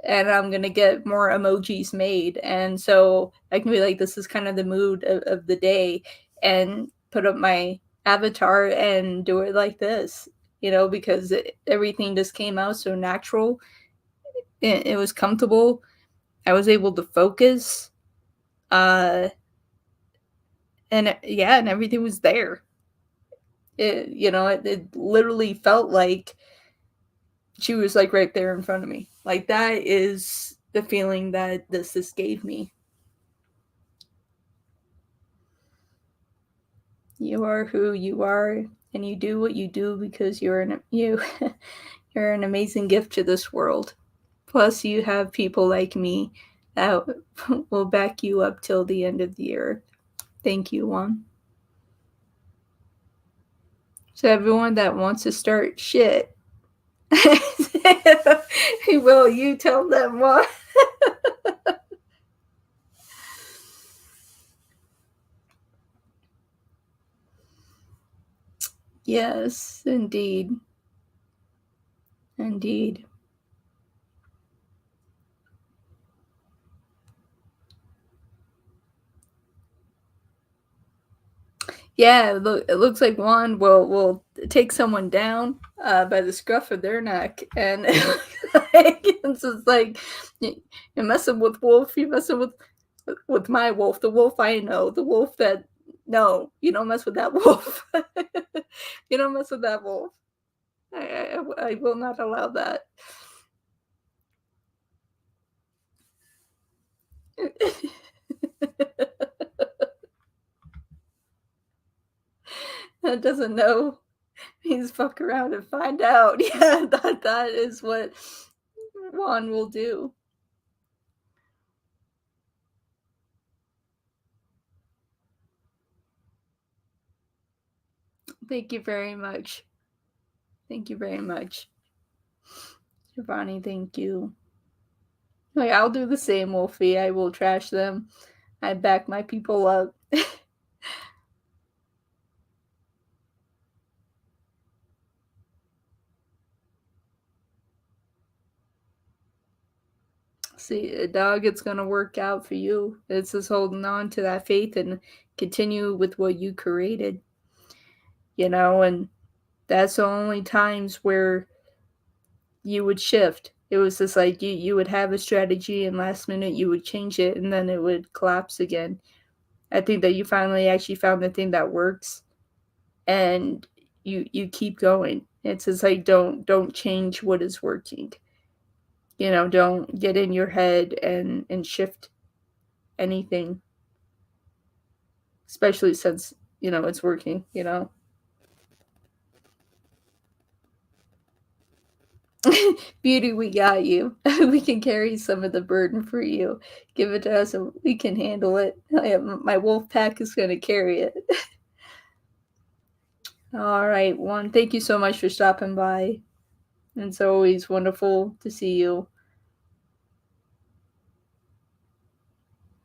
And I'm going to get more emojis made. And so I can be like, this is kind of the mood of the day, and put up my avatar and do it like this, because everything just came out so natural. it was comfortable. I was able to focus. And yeah, and everything was there. It literally felt like she was like right there in front of me. Like that is the feeling that this gave me. You are who you are, and you do what you do because you're you're an amazing gift to this world. Plus, you have people like me that will back you up till the end of the year. Thank you, Juan. So everyone that wants to start shit, will you tell them what? Yes, indeed. Indeed. Yeah, it looks like Juan will take someone down by the scruff of their neck, and it's just like you're messing with Wolf, you're messing with my wolf, the wolf I know, the wolf that no, you don't mess with that wolf. You don't mess with that wolf. I will not allow that. That doesn't know. He's fuck around and find out. Yeah, that is what Juan will do. Thank you very much. Thank you very much. Giovanni, thank you. Like, I'll do the same, Wolfie. I will trash them. I back my people up. See, dog, it's gonna work out for you. It's just holding on to that faith and continue with what you created. And that's the only times where you would shift. It was just like you would have a strategy and last minute you would change it and then it would collapse again. I think that you finally actually found the thing that works and you keep going. It's just like don't change what is working. Don't get in your head and shift anything, especially since it's working. Beauty, we got you. We can carry some of the burden for you. Give it to us and we can handle it. My wolf pack is going to carry it. All right, Juan, thank you so much for stopping by. It's always wonderful to see you.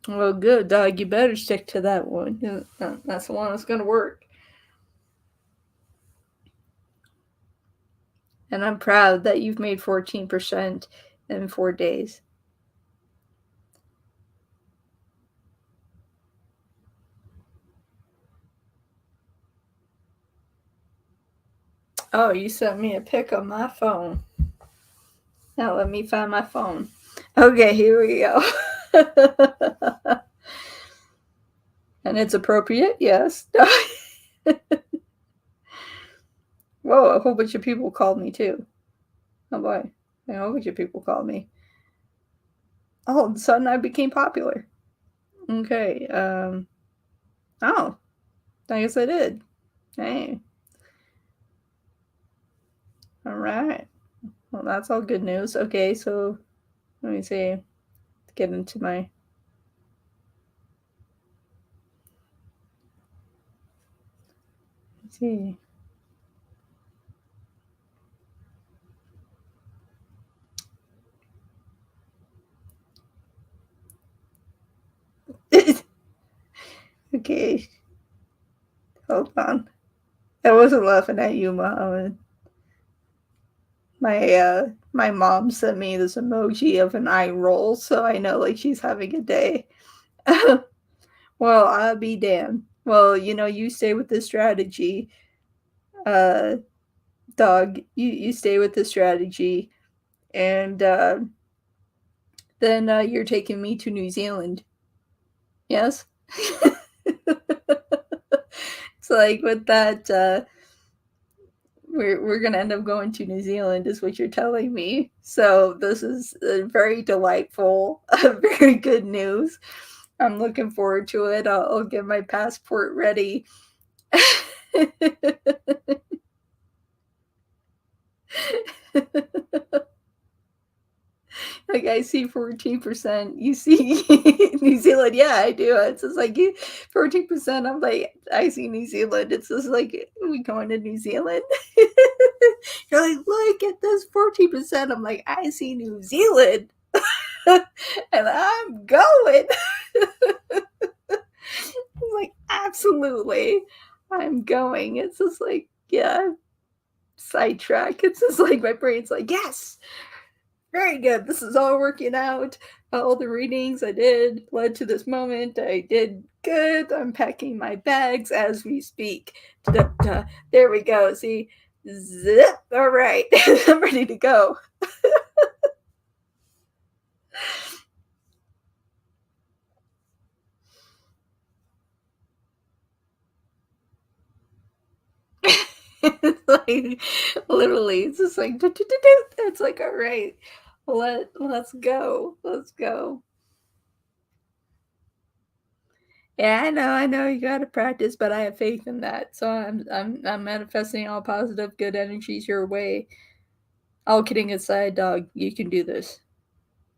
Well, good, dog. You better stick to that one. That's the one that's going to work. And I'm proud that you've made 14% in 4 days. Oh, you sent me a pic on my phone. Now let me find my phone. Okay, here we go. And it's appropriate, yes. Whoa, a whole bunch of people called me too. Oh boy, a whole bunch of people called me. All of a sudden I became popular. Okay, oh, I guess I did. Hey. All right. Well, that's all good news. Okay, so let me see. Get into my. Let's see. Okay. Hold on. I wasn't laughing at you, Muhammad. My mom sent me this emoji of an eye roll, so I know like she's having a day. Well, I'll be damned. Well, you stay with this strategy. Dog, you stay with the strategy and then you're taking me to New Zealand. Yes? It's like with that, we're gonna end up going to New Zealand, is what you're telling me. So this is very delightful, very good news. I'm looking forward to it. I'll get my passport ready. Like I see 14%. You see New Zealand. Yeah, I do. It's just like 14%. I'm like, I see New Zealand. It's just like, we going to New Zealand? You're like, look at this 14%. I'm like, I see New Zealand. And I'm going. I'm like, absolutely. I'm going. It's just like, yeah, sidetrack. It's just like my brain's like, yes, very good. This is all working out. All the readings I did led to this moment. I did good. I'm packing my bags as we speak. Da-da-da. There we go. See, zip. All right. I'm ready to go. It's like literally, it's just like it's like, all right, let's go. Let's go. Yeah, I know you gotta practice, but I have faith in that. So I'm manifesting all positive, good energies your way. All kidding aside, dog, you can do this.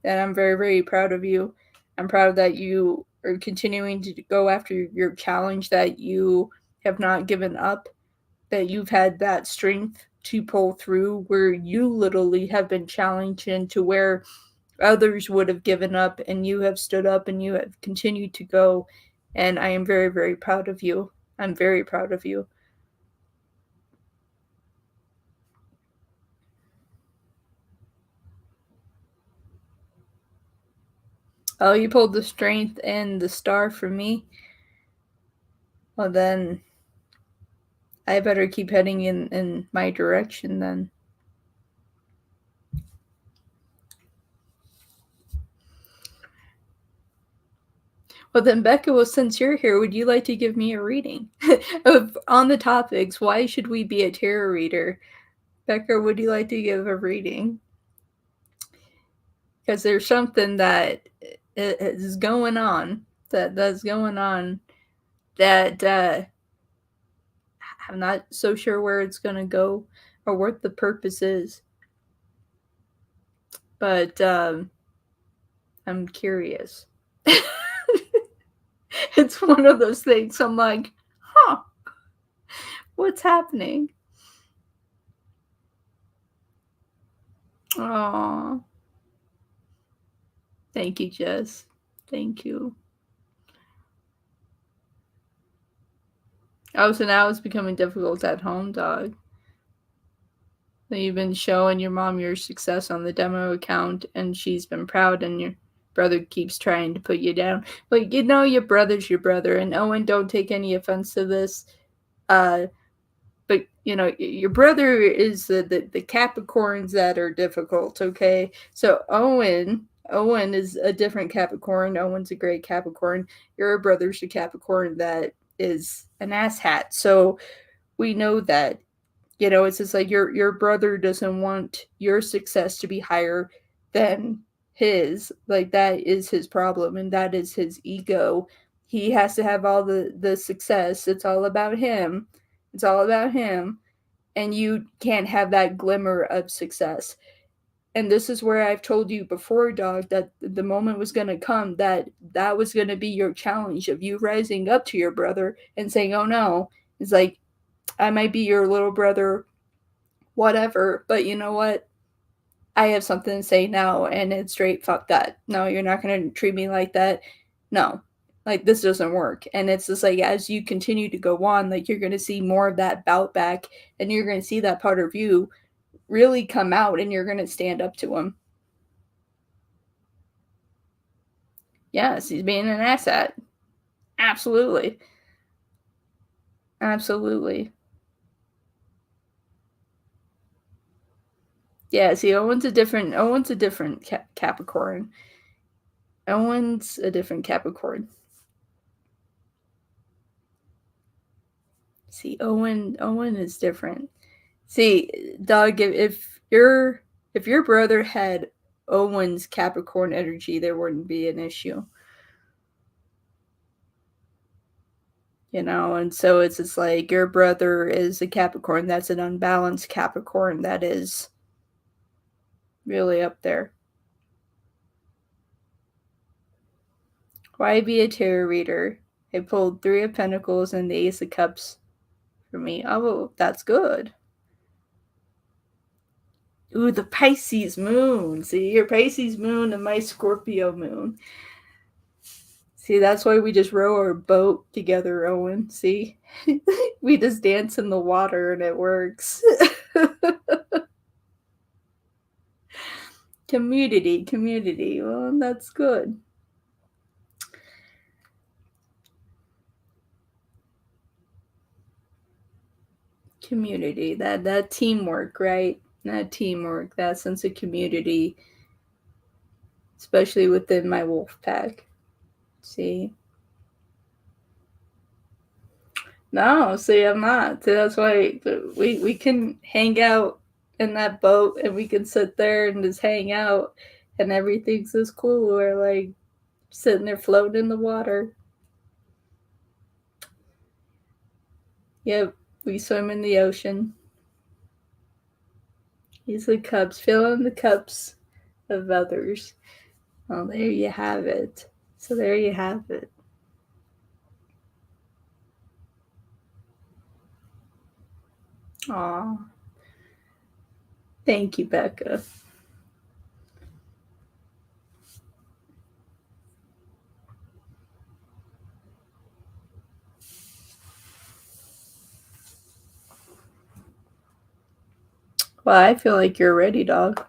And I'm very, very proud of you. I'm proud that you are continuing to go after your challenge, that you have not given up, that you've had that strength to pull through where you literally have been challenged into where others would have given up, and you have stood up and you have continued to go. And I am very, very proud of you. I'm very proud of you. Oh, you pulled the strength and the star for me. Well, then I better keep heading in my direction then. Well, then, Becca, well, since you're here, would you like to give me a reading on the topics? Why should we be a tarot reader? Becca, would you like to give a reading? Because there's something that is going on that's going on that I'm not so sure where it's going to go or what the purpose is. But I'm curious. It's one of those things. I'm like, huh, what's happening? Oh, thank you, Jess. Thank you. Oh, so now it's becoming difficult at home, dog. So you've been showing your mom your success on the demo account, and she's been proud, and your brother keeps trying to put you down. But you know your brother's your brother, and Owen, don't take any offense to this. But you know your brother is the Capricorns that are difficult. Okay, so Owen is a different Capricorn. Owen's a great Capricorn. Your brother's a Capricorn that is an asshat. So we know that. You know, it's just like your brother doesn't want your success to be higher than his. Like that is his problem, and that is his ego. He has to have all the success. It's all about him. It's all about him, and you can't have that glimmer of success. And this is where I've told you before, dog, that the moment was going to come that was going to be your challenge of you rising up to your brother and saying, "Oh no." It's like, I might be your little brother, whatever, but you know what? I have something to say now, and it's straight fuck that. No, you're not going to treat me like that. No, like this doesn't work. And it's just like as you continue to go on, like you're going to see more of that bout back, and you're going to see that part of you really come out, and you're going to stand up to him. Yes, he's being an asset. Absolutely. Absolutely. Yeah, see, Owen's a different Capricorn. Owen's a different Capricorn. See, Owen is different. See, dog, if your brother had Owen's Capricorn energy, there wouldn't be an issue. You know, and so it's just like your brother is a Capricorn, that's an unbalanced Capricorn that is really up there. Why be a tarot reader? I pulled 3 of Pentacles and the Ace of Cups for me. Oh, that's good. Ooh, the Pisces moon. See, your Pisces moon and my Scorpio moon. See, that's why we just row our boat together, Owen. See? We just dance in the water and it works. Community. Well, that's good. Community. That teamwork, right? That teamwork, that sense of community, especially within my wolf pack. See? No, see, I'm not. That's why we can hang out in that boat and we can sit there and just hang out and everything's just cool. We're like sitting there floating in the water. Yep, we swim in the ocean. These are cups, filling the cups of others. Well, there you have it. So there you have it. Aw. Thank you, Becca. Well, I feel like you're ready, dog.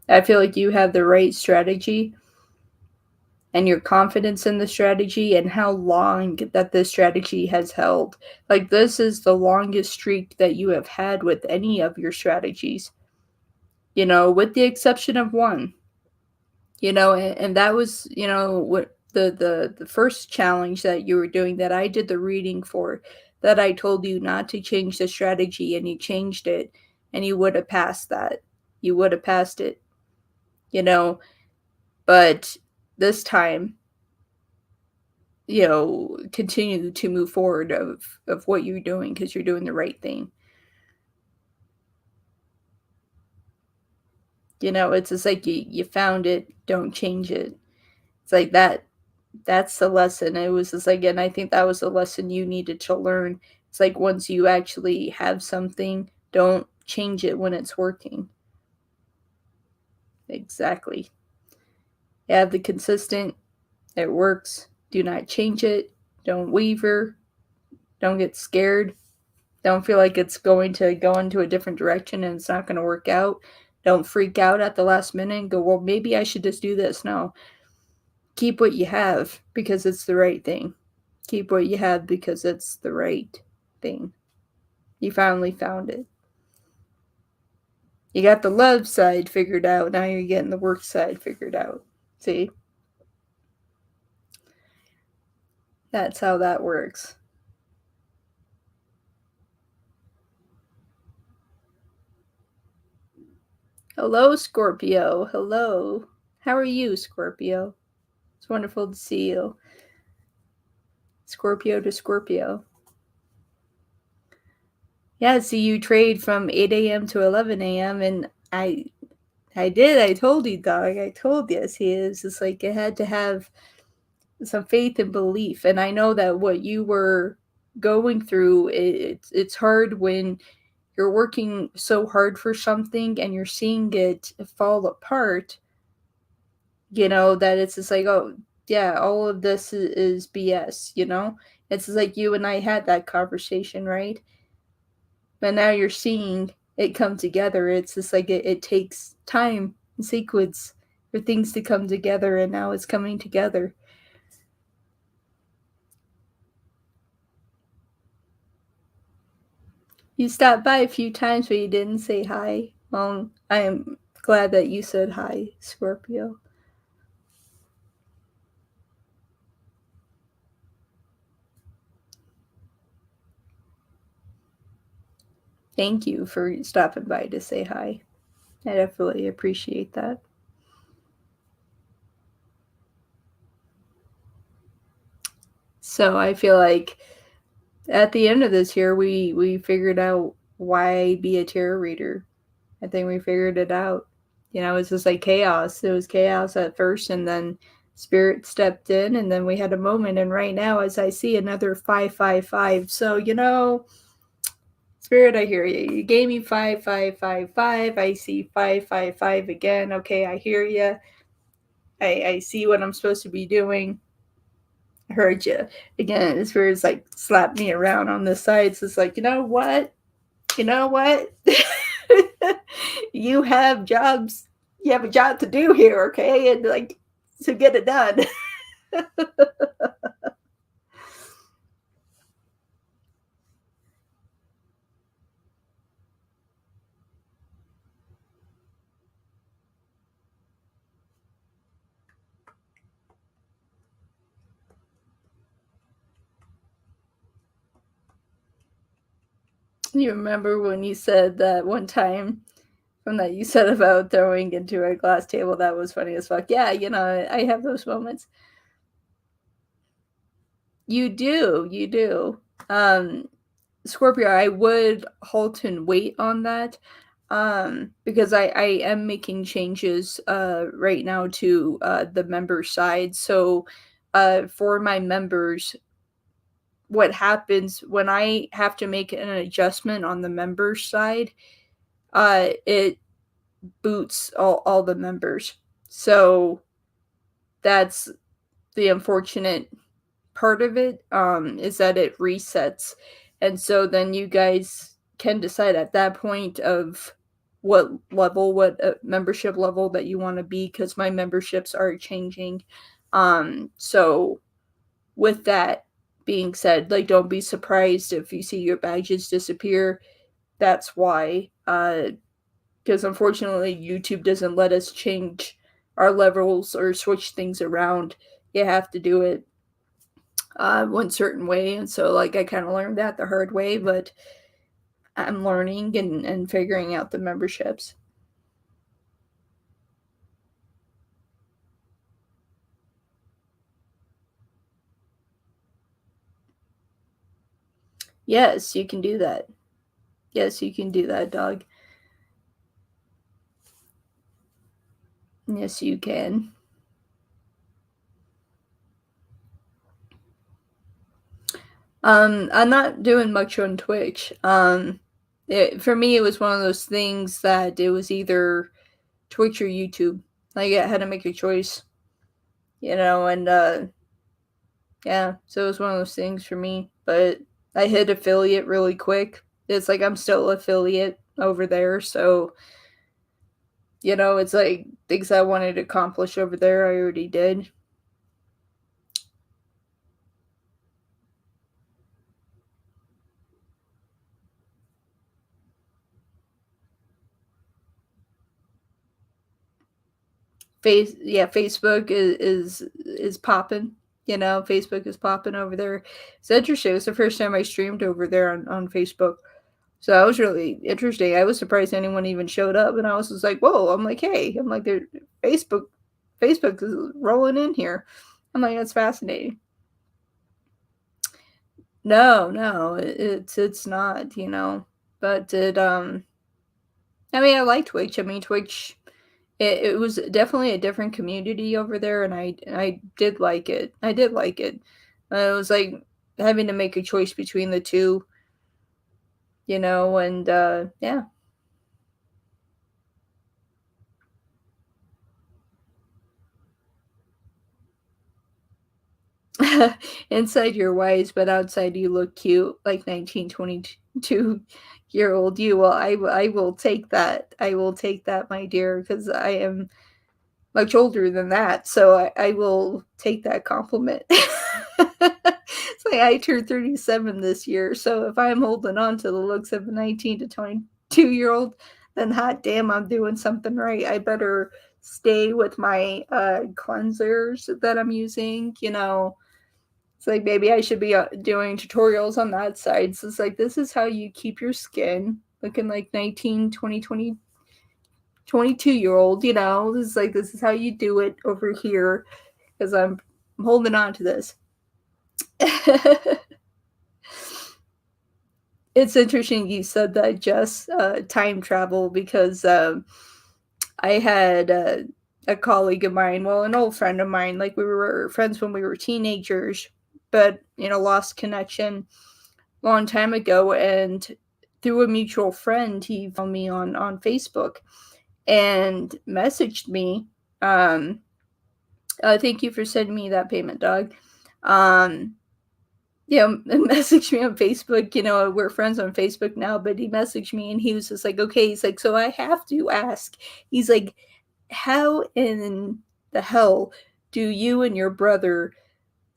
I feel like you have the right strategy and your confidence in the strategy and how long that this strategy has held. Like, this is the longest streak that you have had with any of your strategies, you know, with the exception of one, you know, and that was, you know, what the first challenge that you were doing that I did the reading for, that I told you not to change the strategy and you changed it and you would have passed that. You would have passed it, you know, but this time, you know, continue to move forward of what you're doing because you're doing the right thing. You know, it's just like you found it, don't change it. It's like that's the lesson. It was just like, and I think that was the lesson you needed to learn. It's like once you actually have something, don't change it when it's working. Exactly. Have the consistent, it works. Do not change it. Don't waver. Don't get scared. Don't feel like it's going to go into a different direction and it's not going to work out. Don't freak out at the last minute and go, well, maybe I should just do this. No. Keep what you have because it's the right thing. Keep what you have because it's the right thing. You finally found it. You got the love side figured out. Now you're getting the work side figured out. See? That's how that works. Hello, Scorpio. Hello. How are you, Scorpio? It's wonderful to see you. Scorpio to Scorpio. Yeah, see, you trade from 8 a.m. to 11 a.m. and I did. I told you, dog. I told you. See, it's just like I had to have some faith and belief. And I know that what you were going through, it's hard when you're working so hard for something and you're seeing it fall apart, you know, that it's just like, oh, yeah, all of this is BS, you know? It's just like you and I had that conversation, right? But now you're seeing it come together. It's just like it takes time and sequence for things to come together, and now it's coming together. You stopped by a few times, but you didn't say hi. Well, I am glad that you said hi, Scorpio. Thank you for stopping by to say hi. I definitely appreciate that. So I feel like at the end of this year, we figured out why be a tarot reader. I think we figured it out. You know, it's just like chaos. It was chaos at first, and then spirit stepped in, and then we had a moment. And right now, as I see another 555, so you know, spirit, I hear you. You gave me 5555. I see 555 again. Okay, I hear you. I see what I'm supposed to be doing. I heard you again. The spirit's like slapped me around on the sides. It's like, you know what? You know what? You have jobs. You have a job to do here, okay? And like to get it done. You remember when you said that one time from that you said about throwing into a glass table? That was funny as fuck. Yeah, you know, I have those moments. You do, you do. Scorpio, I would halt and wait on that, because I am making changes right now to the member side. So for my members, what happens when I have to make an adjustment on the member side, it boots all the members. So that's the unfortunate part of it, is that it resets. And so then you guys can decide at that point of what level, what membership level that you want to be, because my memberships are changing. So with that being said, like, don't be surprised if you see your badges disappear. That's why, because unfortunately YouTube doesn't let us change our levels or switch things around. You have to do it one certain way, and so like I kind of learned that the hard way, but I'm learning and figuring out the memberships. Yes, you can do that. Yes, you can do that, dog. Yes, you can. I'm not doing much on Twitch. For me, it was one of those things that it was either Twitch or YouTube. Like I had to make a choice, you know, and yeah, so it was one of those things for me. But I hit affiliate really quick. It's like I'm still affiliate over there, so you know, it's like things I wanted to accomplish over there, I already did. Facebook is popping. You know, Facebook is popping over there. It's interesting. It was the first time I streamed over there on Facebook. So that was really interesting. I was surprised anyone even showed up, and I was just like, "Whoa!" I'm like, "Hey!" I'm like, "There, Facebook, Facebook is rolling in here." I'm like, "That's fascinating." No, no, it's not. You know, but it I mean, I like Twitch. I mean, Twitch. It was definitely a different community over there, and I did like it. I did like it. It was like having to make a choice between the two, you know, and yeah. Inside you're wise, but outside you look cute, like 1922 year old you. Well, I will take that. I will take that, my dear, because I am much older than that, so I will take that compliment. It's like I turned 37 this year, so if I'm holding on to the looks of a 19 to 22-year-old, then hot damn, I'm doing something right. I better stay with my cleansers that I'm using, you know. It's like maybe I should be doing tutorials on that side. So it's like this is how you keep your skin looking like 19, 20, 20, 22-year-old, It's like, this is how you do it over here, because I'm holding on to this. It's interesting you said that, Jess, time travel, because I had a colleague of mine, well, an old friend of mine, like we were friends when we were teenagers, but, lost connection long time ago. And through a mutual friend, he found me on Facebook and messaged me. Thank you for sending me that payment, dog. Messaged me on Facebook. We're friends on Facebook now, but he messaged me and he was just like, okay, he's like, so I have to ask. He's like, how in the hell do you and your brother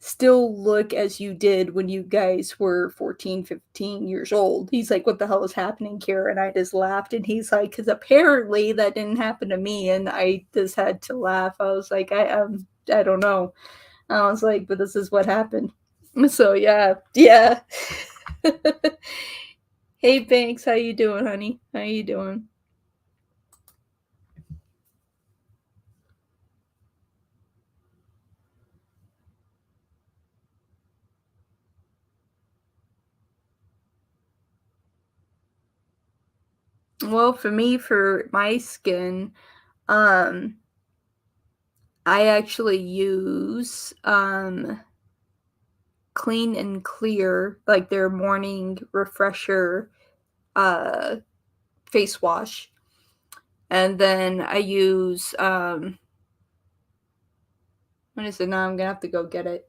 still look as you did when you guys were 14, 15 years old? He's like, what the hell is happening here? And I just laughed. And he's like, because apparently that didn't happen to me. And I just had to laugh. I was like, I don't know. I was like, but this is what happened. So yeah. Hey, Banks, how you doing, honey? How you doing? Well, for me, for my skin, um, I actually use Clean and Clear, like their morning refresher face wash. And then I use what is it now? I'm gonna have to go get it.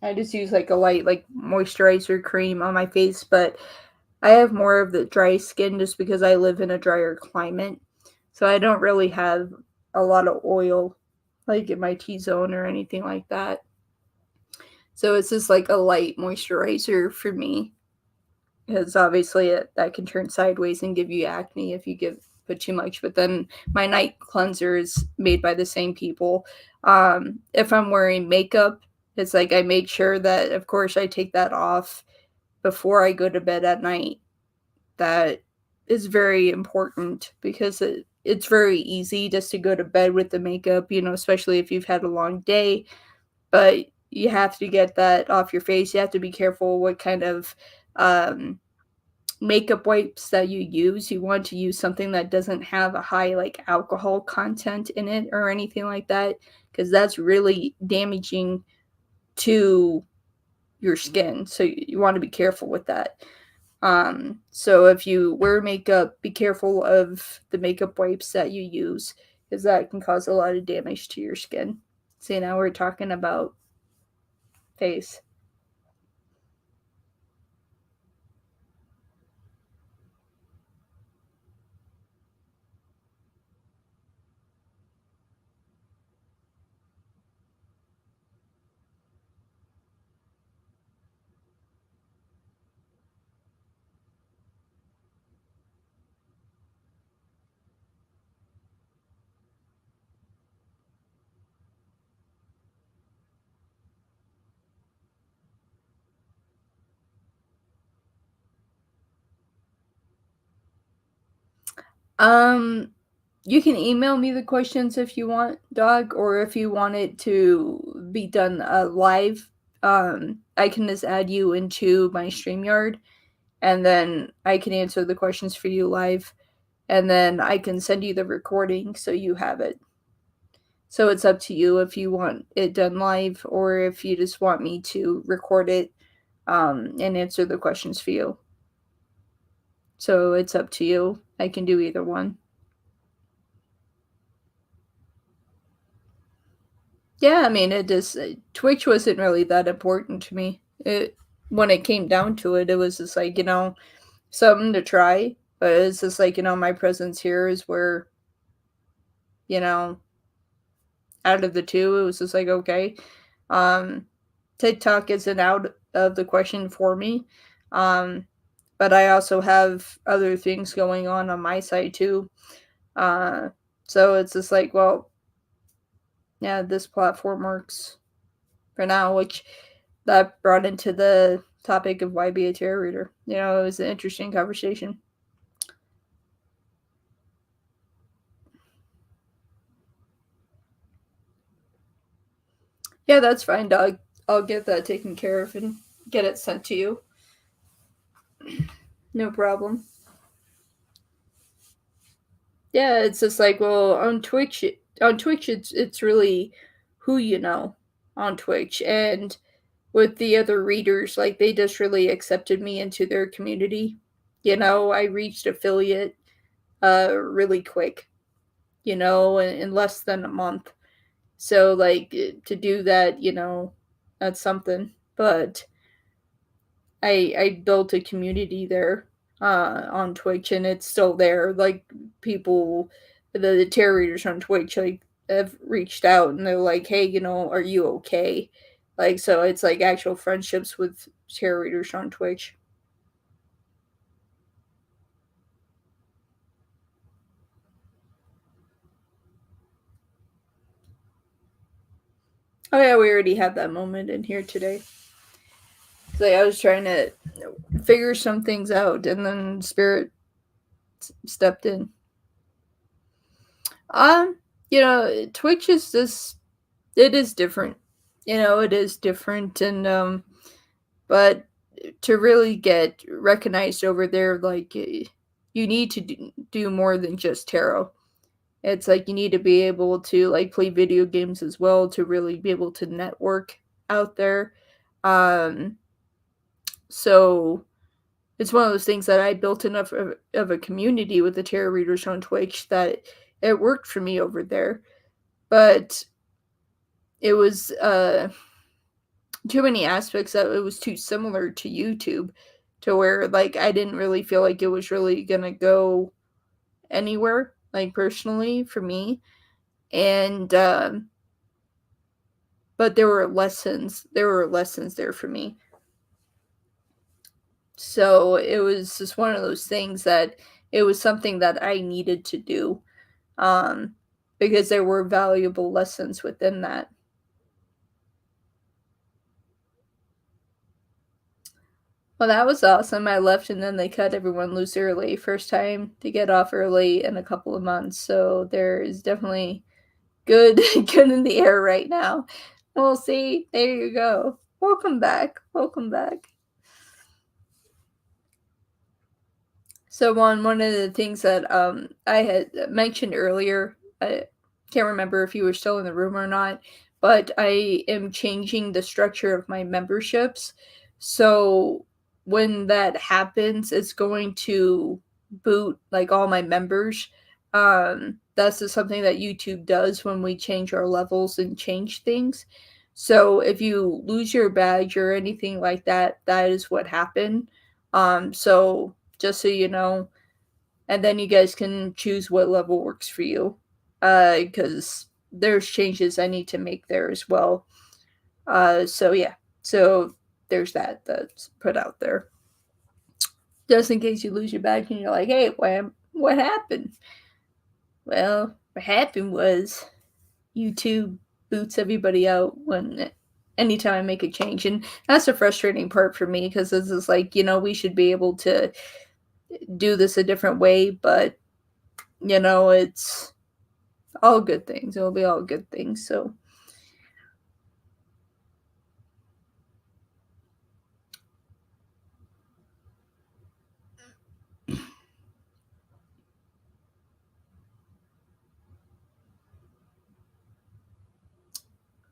I just use like a light like moisturizer cream on my face, but I have more of the dry skin just because I live in a drier climate. So I don't really have a lot of oil like in my T-zone or anything like that. So it's just like a light moisturizer for me, because obviously that can turn sideways and give you acne if you put too much. But then my night cleanser is made by the same people. If I'm wearing makeup, it's like I make sure that, of course, I take that off before I go to bed at night. That is very important because it's very easy just to go to bed with the makeup, especially if you've had a long day. But you have to get that off your face. You have to be careful what kind of makeup wipes that you use. You want to use something that doesn't have a high like alcohol content in it or anything like that, because that's really damaging to your skin. So you want to be careful with that. So if you wear makeup, be careful of the makeup wipes that you use, because that can cause a lot of damage to your skin. So now we're talking about face. Um, you can email me the questions if you want, dog, or if you want it to be done live. I can just add you into my StreamYard, and then I can answer the questions for you live, and then I can send you the recording so you have it. So it's up to you if you want it done live or if you just want me to record it and answer the questions for you. So it's up to you. I can do either one. Yeah, I mean, it just Twitch wasn't really that important to me. It When it came down to it, it was just like, something to try, but it's just like, my presence here is where, you know, out of the two, it was just like, okay. Um TikTok isn't out of the question for me. Um but I also have other things going on my side too. Uh so it's just like, well, yeah, this platform works for now, which that brought into the topic of why be a tarot reader. You know, it was an interesting conversation. Yeah, that's fine, dog. I'll get that taken care of and get it sent to you. No problem. Yeah, it's just like, well, on Twitch, it's really who you know on Twitch, and with the other readers, like they just really accepted me into their community. You know, I reached affiliate really quick, you know, in less than a month. So like to do that, you know, that's something. But I built a community there on Twitch, and it's still there. Like people, the tarot readers on Twitch, like have reached out and they're like, "Hey, you know, are you okay?" Like so, it's like actual friendships with tarot readers on Twitch. Oh yeah, we already had that moment in here today. Like I was trying to figure some things out, and then Spirit stepped in. You know, Twitch is this. It is different. You know, it is different, and but to really get recognized over there, like you need to do more than just tarot. It's like you need to be able to like play video games as well to really be able to network out there. Um, so it's one of those things that I built enough of a community with the tarot readers on Twitch that it worked for me over there. But it was too many aspects that it was too similar to YouTube to where like I didn't really feel like it was really gonna go anywhere, like personally for me. And but there were lessons there for me. So it was just one of those things that it was something that I needed to do um, because there were valuable lessons within that. Well, that was awesome. I left and then they cut everyone loose early. First time to get off early in a couple of months. So there is definitely good good in the air right now. We'll see. There you go. Welcome back. Welcome back. So one of the things that I had mentioned earlier, I can't remember if you were still in the room or not, but I am changing the structure of my memberships. So when that happens, it's going to boot like all my members. That's just something that YouTube does when we change our levels and change things. So if you lose your badge or anything like that, that is what happened. So just so you know, and then you guys can choose what level works for you. Because there's changes I need to make there as well. So yeah, so there's that's put out there. Just in case you lose your badge and you're like, hey, what happened? Well, what happened was YouTube boots everybody out when anytime I make a change. And that's the frustrating part for me because this is like, you know, we should be able to do this a different way, but you know, it's all good things. It'll be all good things. So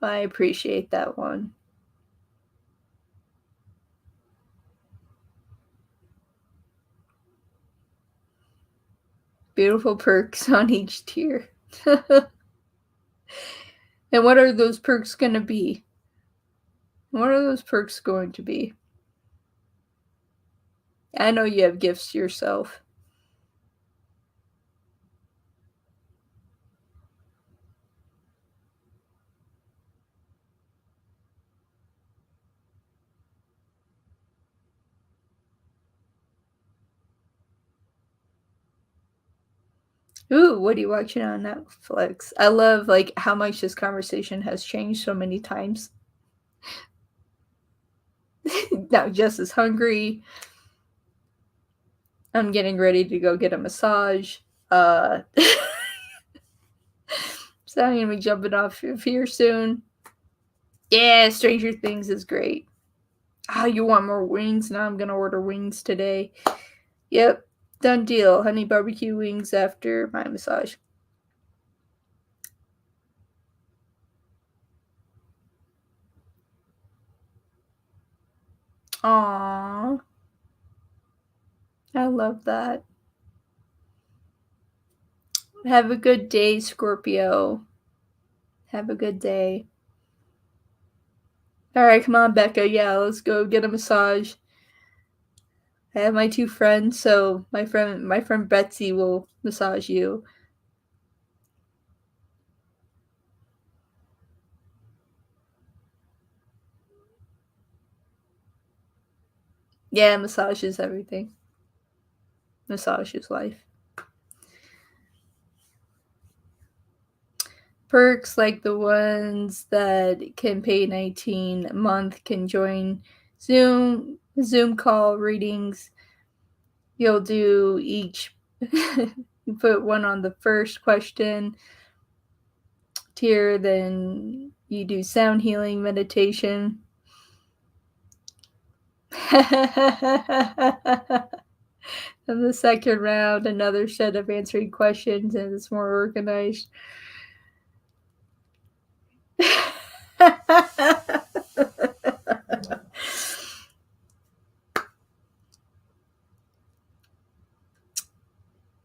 I appreciate that one. Beautiful perks on each tier. And what are those perks going to be? What are those perks going to be? I know you have gifts yourself. Ooh, what are you watching on Netflix? I love like how much this conversation has changed so many times. Now Jess is hungry. I'm getting ready to go get a massage. So I'm gonna be jumping off of here soon. Yeah, Stranger Things is great. Oh, you want more wings? Now I'm gonna order wings today. Yep, done deal. Honey barbecue wings after my massage. Aww. I love that. Have a good day, Scorpio. Have a good day. Alright, come on, Becca. Yeah, let's go get a massage. I have my two friends, so my friend Betsy will massage you. Yeah, massage is everything. Massage is life. Perks like the ones that can pay 19 a month can join Zoom call readings. You'll do each you put one on the first question tier, then you do sound healing meditation. And the second round, another set of answering questions, and it's more organized.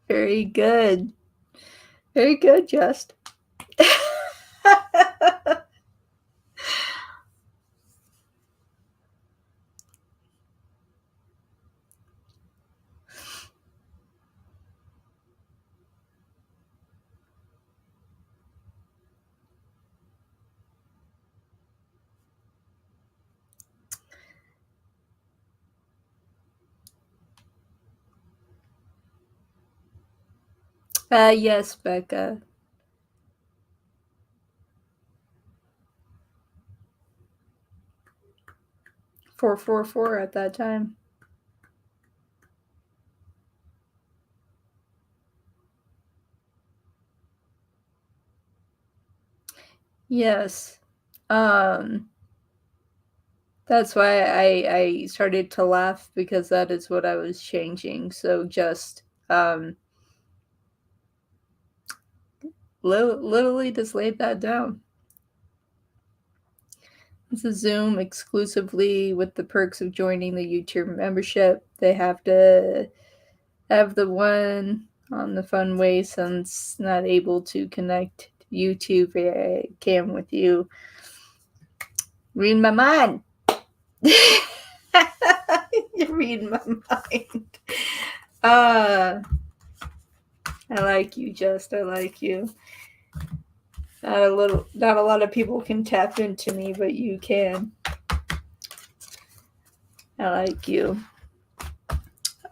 Very good. Very good, Just. Yes, Becca. 444 at that time. Yes. That's why I started to laugh, because that is what I was changing. So just literally just laid that down. It's a Zoom exclusively with the perks of joining the YouTube membership. They have to have the one on the fun way, since not able to connect YouTube cam with you. Read my mind. You read my mind. I like you, Just. I like you. Not a lot of people can tap into me, but you can. I like you.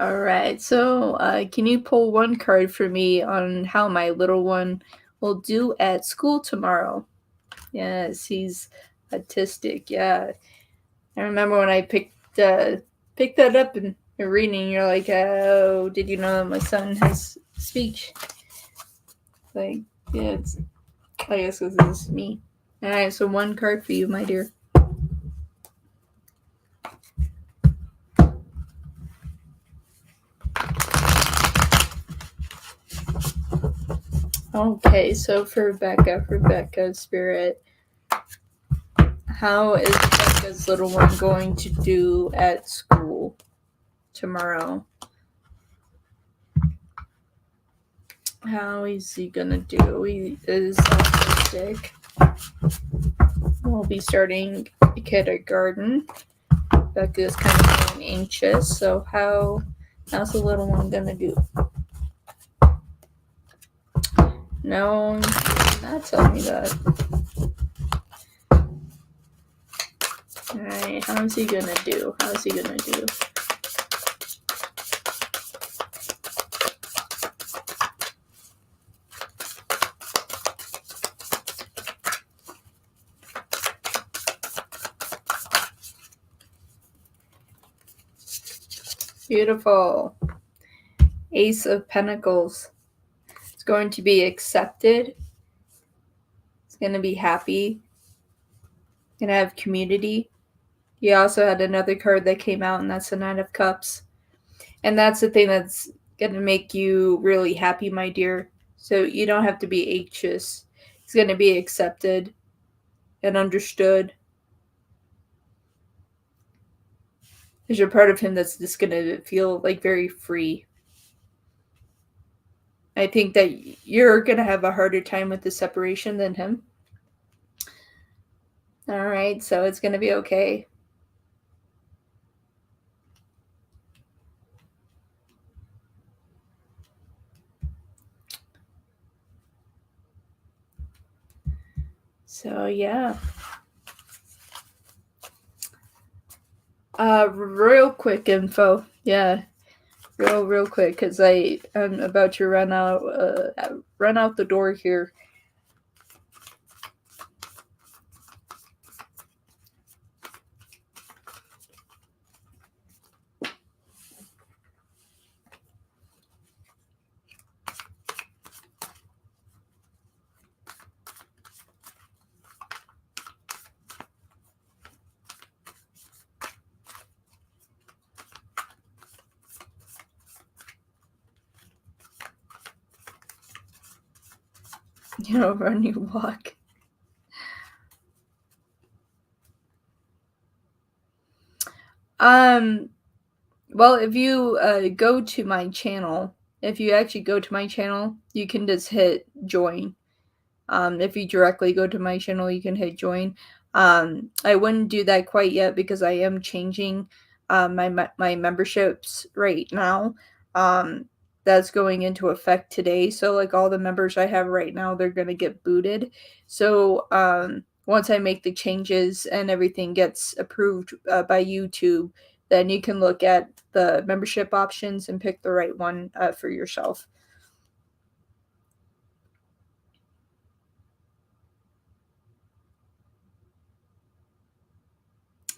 All right. So, can you pull one card for me on how my little one will do at school tomorrow? Yes, he's autistic. Yeah, I remember when I picked that up in reading. You're like, "Oh, did you know that my son has speech?" Like, yeah, I guess this is me. All right, so one card for you, my dear. Okay, so for Becca's spirit, how is Becca's little one going to do at school tomorrow? How is he gonna do? He is autistic. We'll be starting kindergarten. Becca's kind of feeling anxious, so how's the little one gonna do? No, you did not tell me that. Alright, how's he gonna do? Beautiful. Ace of Pentacles. It's going to be accepted. It's going to be happy. Going to have community. You also had another card that came out, and that's the Nine of Cups. And that's the thing that's going to make you really happy, my dear. So you don't have to be anxious. It's going to be accepted and understood. There's a part of him that's just going to feel like very free. I think that you're going to have a harder time with the separation than him. All right, so it's going to be okay. So, yeah. Real quick info. Yeah. Real quick, because I'm about to run out the door here. Run, you walk. Well, if you go to my channel, if you actually go to my channel, you can just hit join. If you directly go to my channel, you can hit join. I wouldn't do that quite yet because I am changing my memberships right now. That's going into effect today. So like all the members I have right now, they're going to get booted. So once I make the changes and everything gets approved by YouTube, then you can look at the membership options and pick the right one for yourself.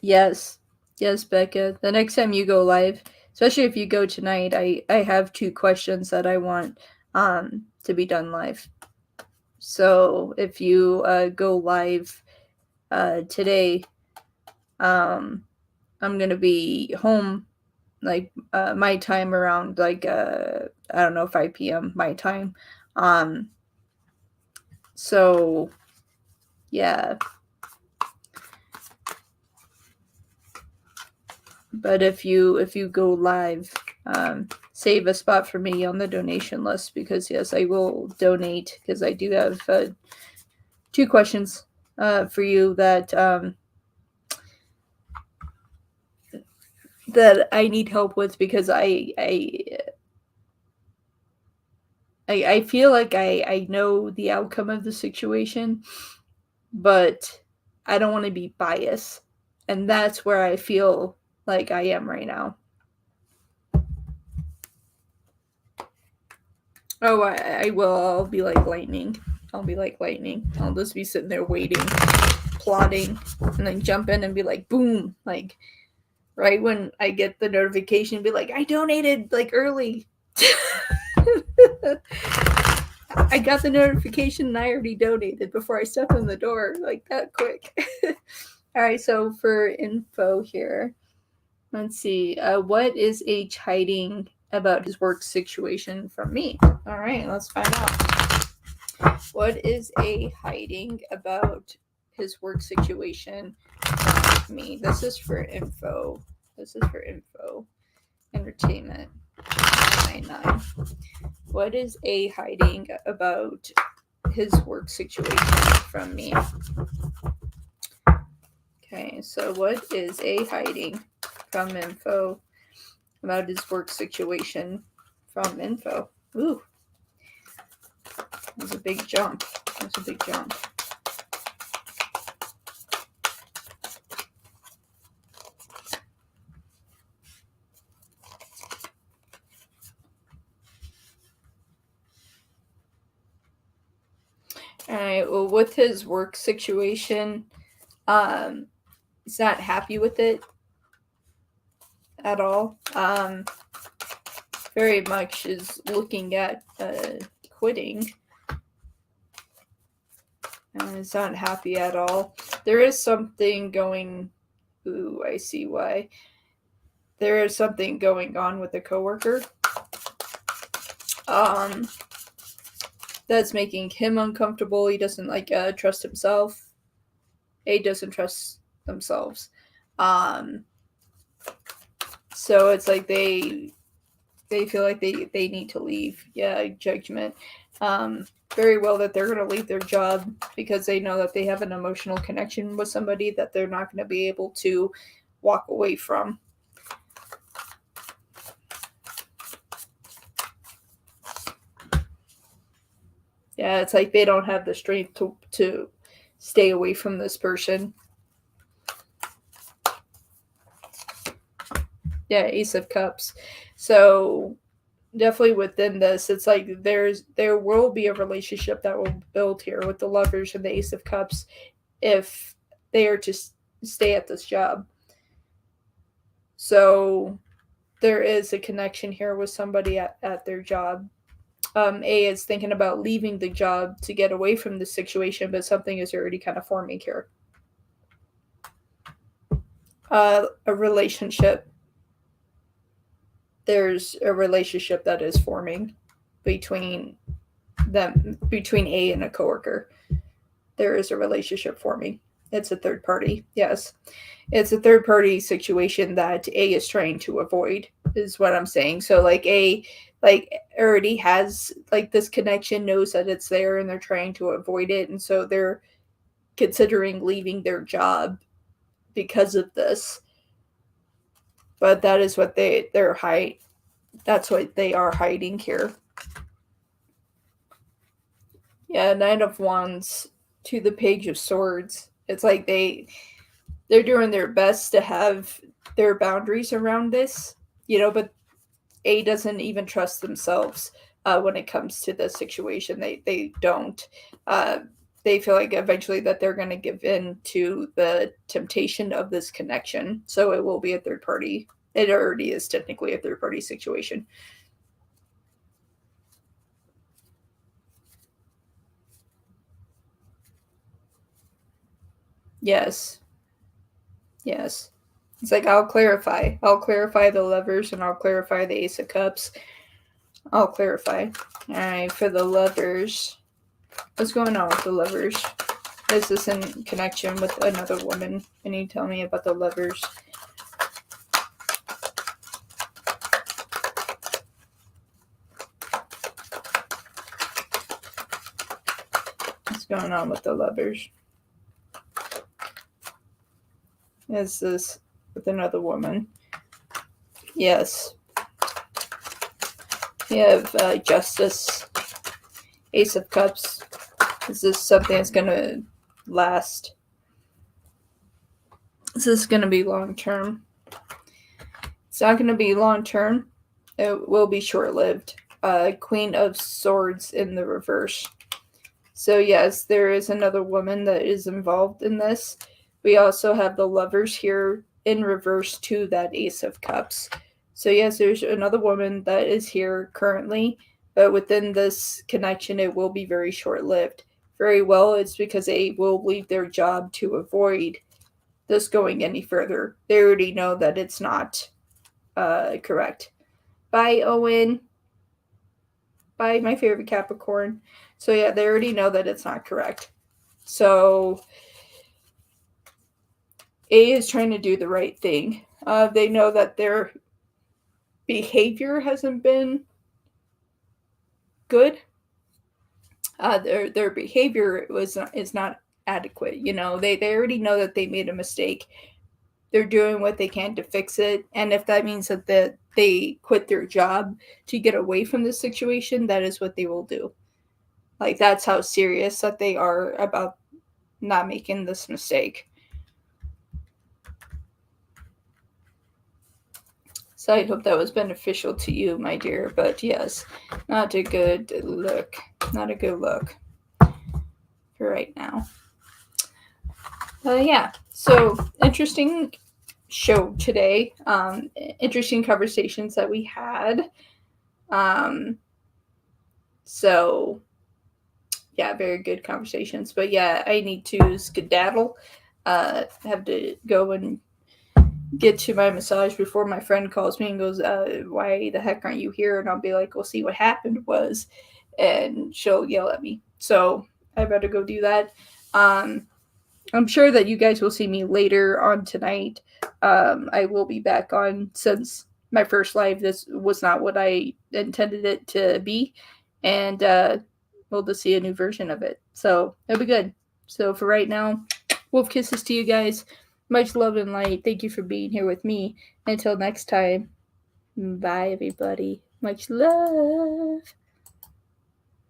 Yes, Becca. The next time you go live, especially if you go tonight, I have 2 questions that I want to be done live. So if you go live today, I'm gonna be home like my time around like I don't know 5 p.m. my time. So yeah. But if you go live, save a spot for me on the donation list because yes, I will donate because I do have 2 questions for you that that I need help with because I feel like I know the outcome of the situation, but I don't want to be biased, and that's where I feel like I am right now. Oh, I will. I'll be like lightning. I'll be like lightning. I'll just be sitting there waiting, plotting, and then jump in and be like, boom. Like, right when I get the notification, be like, I donated like early. I got the notification and I already donated before I stepped in the door, like that quick. All right, so for info here, let's see. What is H hiding about his work situation from me? All right, let's find out. What is A hiding about his work situation from me? This is for info. Entertainment. 99. What is A hiding about his work situation from me? Okay, so what is A hiding from info about his work situation from info? Ooh. That's a big jump. All right, well, with his work situation, he's not happy with it. at all. Very much is looking at quitting. Is not happy at all. There is something going. Ooh, I see why. There is something going on with a coworker. That's making him uncomfortable. He doesn't trust himself. A doesn't trust themselves. So it's like they feel like they need to leave. Yeah, judgment. Very well that they're going to leave their job because they know that they have an emotional connection with somebody that they're not going to be able to walk away from. Yeah, it's like they don't have the strength to stay away from this person. Yeah, Ace of Cups. So definitely within this, it's like there will be a relationship that will build here with the Lovers and the Ace of Cups if they are to stay at this job. So there is a connection here with somebody at their job. A is thinking about leaving the job to get away from the situation, but something is already kind of forming here. A relationship. There's a relationship that is forming between A and a coworker. There is a relationship forming. It's a third party. Yes. It's a third party situation that A is trying to avoid, is what I'm saying. So A already has this connection, knows that it's there, and they're trying to avoid it, and so they're considering leaving their job because of this. But that is what they're hiding. That's what they are hiding here. Yeah, Knight of Wands to the Page of Swords. It's like they're doing their best to have their boundaries around this, but A doesn't even trust themselves when it comes to this situation. They don't. They feel like eventually that they're going to give in to the temptation of this connection. So it will be a third party. It already is technically a third party situation. Yes. Yes. It's like I'll clarify the Lovers and I'll clarify the Ace of Cups. I'll clarify. All right, for the Lovers. What's going on with the Lovers? Is this in connection with another woman? Can you tell me about the Lovers? What's going on with the Lovers? Is this with another woman? Yes. You have Justice, Ace of Cups. Is this something that's going to last? Is this going to be long term? It's not going to be long term. It will be short lived. Queen of Swords in the reverse. So yes, there is another woman that is involved in this. We also have the Lovers here in reverse to that Ace of Cups. So yes, there's another woman that is here currently, but within this connection, it will be very short-lived. Very well, it's because they will leave their job to avoid this going any further. They already know that it's not correct. Bye, Owen. Bye, my favorite Capricorn. So yeah, they already know that it's not correct. So A is trying to do the right thing. They know that their behavior hasn't been good. Their behavior is not adequate. They already know that they made a mistake. They're doing what they can to fix it, and if that means that they quit their job to get away from this situation, that is what they will do. That's how serious that they are about not making this mistake. So I hope that was beneficial to you, my dear. But yes, not a good look. Not a good look for right now. Yeah, so interesting show today. Interesting conversations that we had. So yeah, very good conversations. But yeah, I need to skedaddle. Have to go and get to my massage before my friend calls me and goes, why the heck aren't you here? And I'll be like, well, see, what happened was, and she'll yell at me. So I better go do that. I'm sure that you guys will see me later on tonight. I will be back on, since my first live, this was not what I intended it to be. And we'll just see a new version of it. So it'll be good. So for right now, wolf kisses to you guys. Much love and light. Thank you for being here with me. Until next time, bye, everybody. Much love.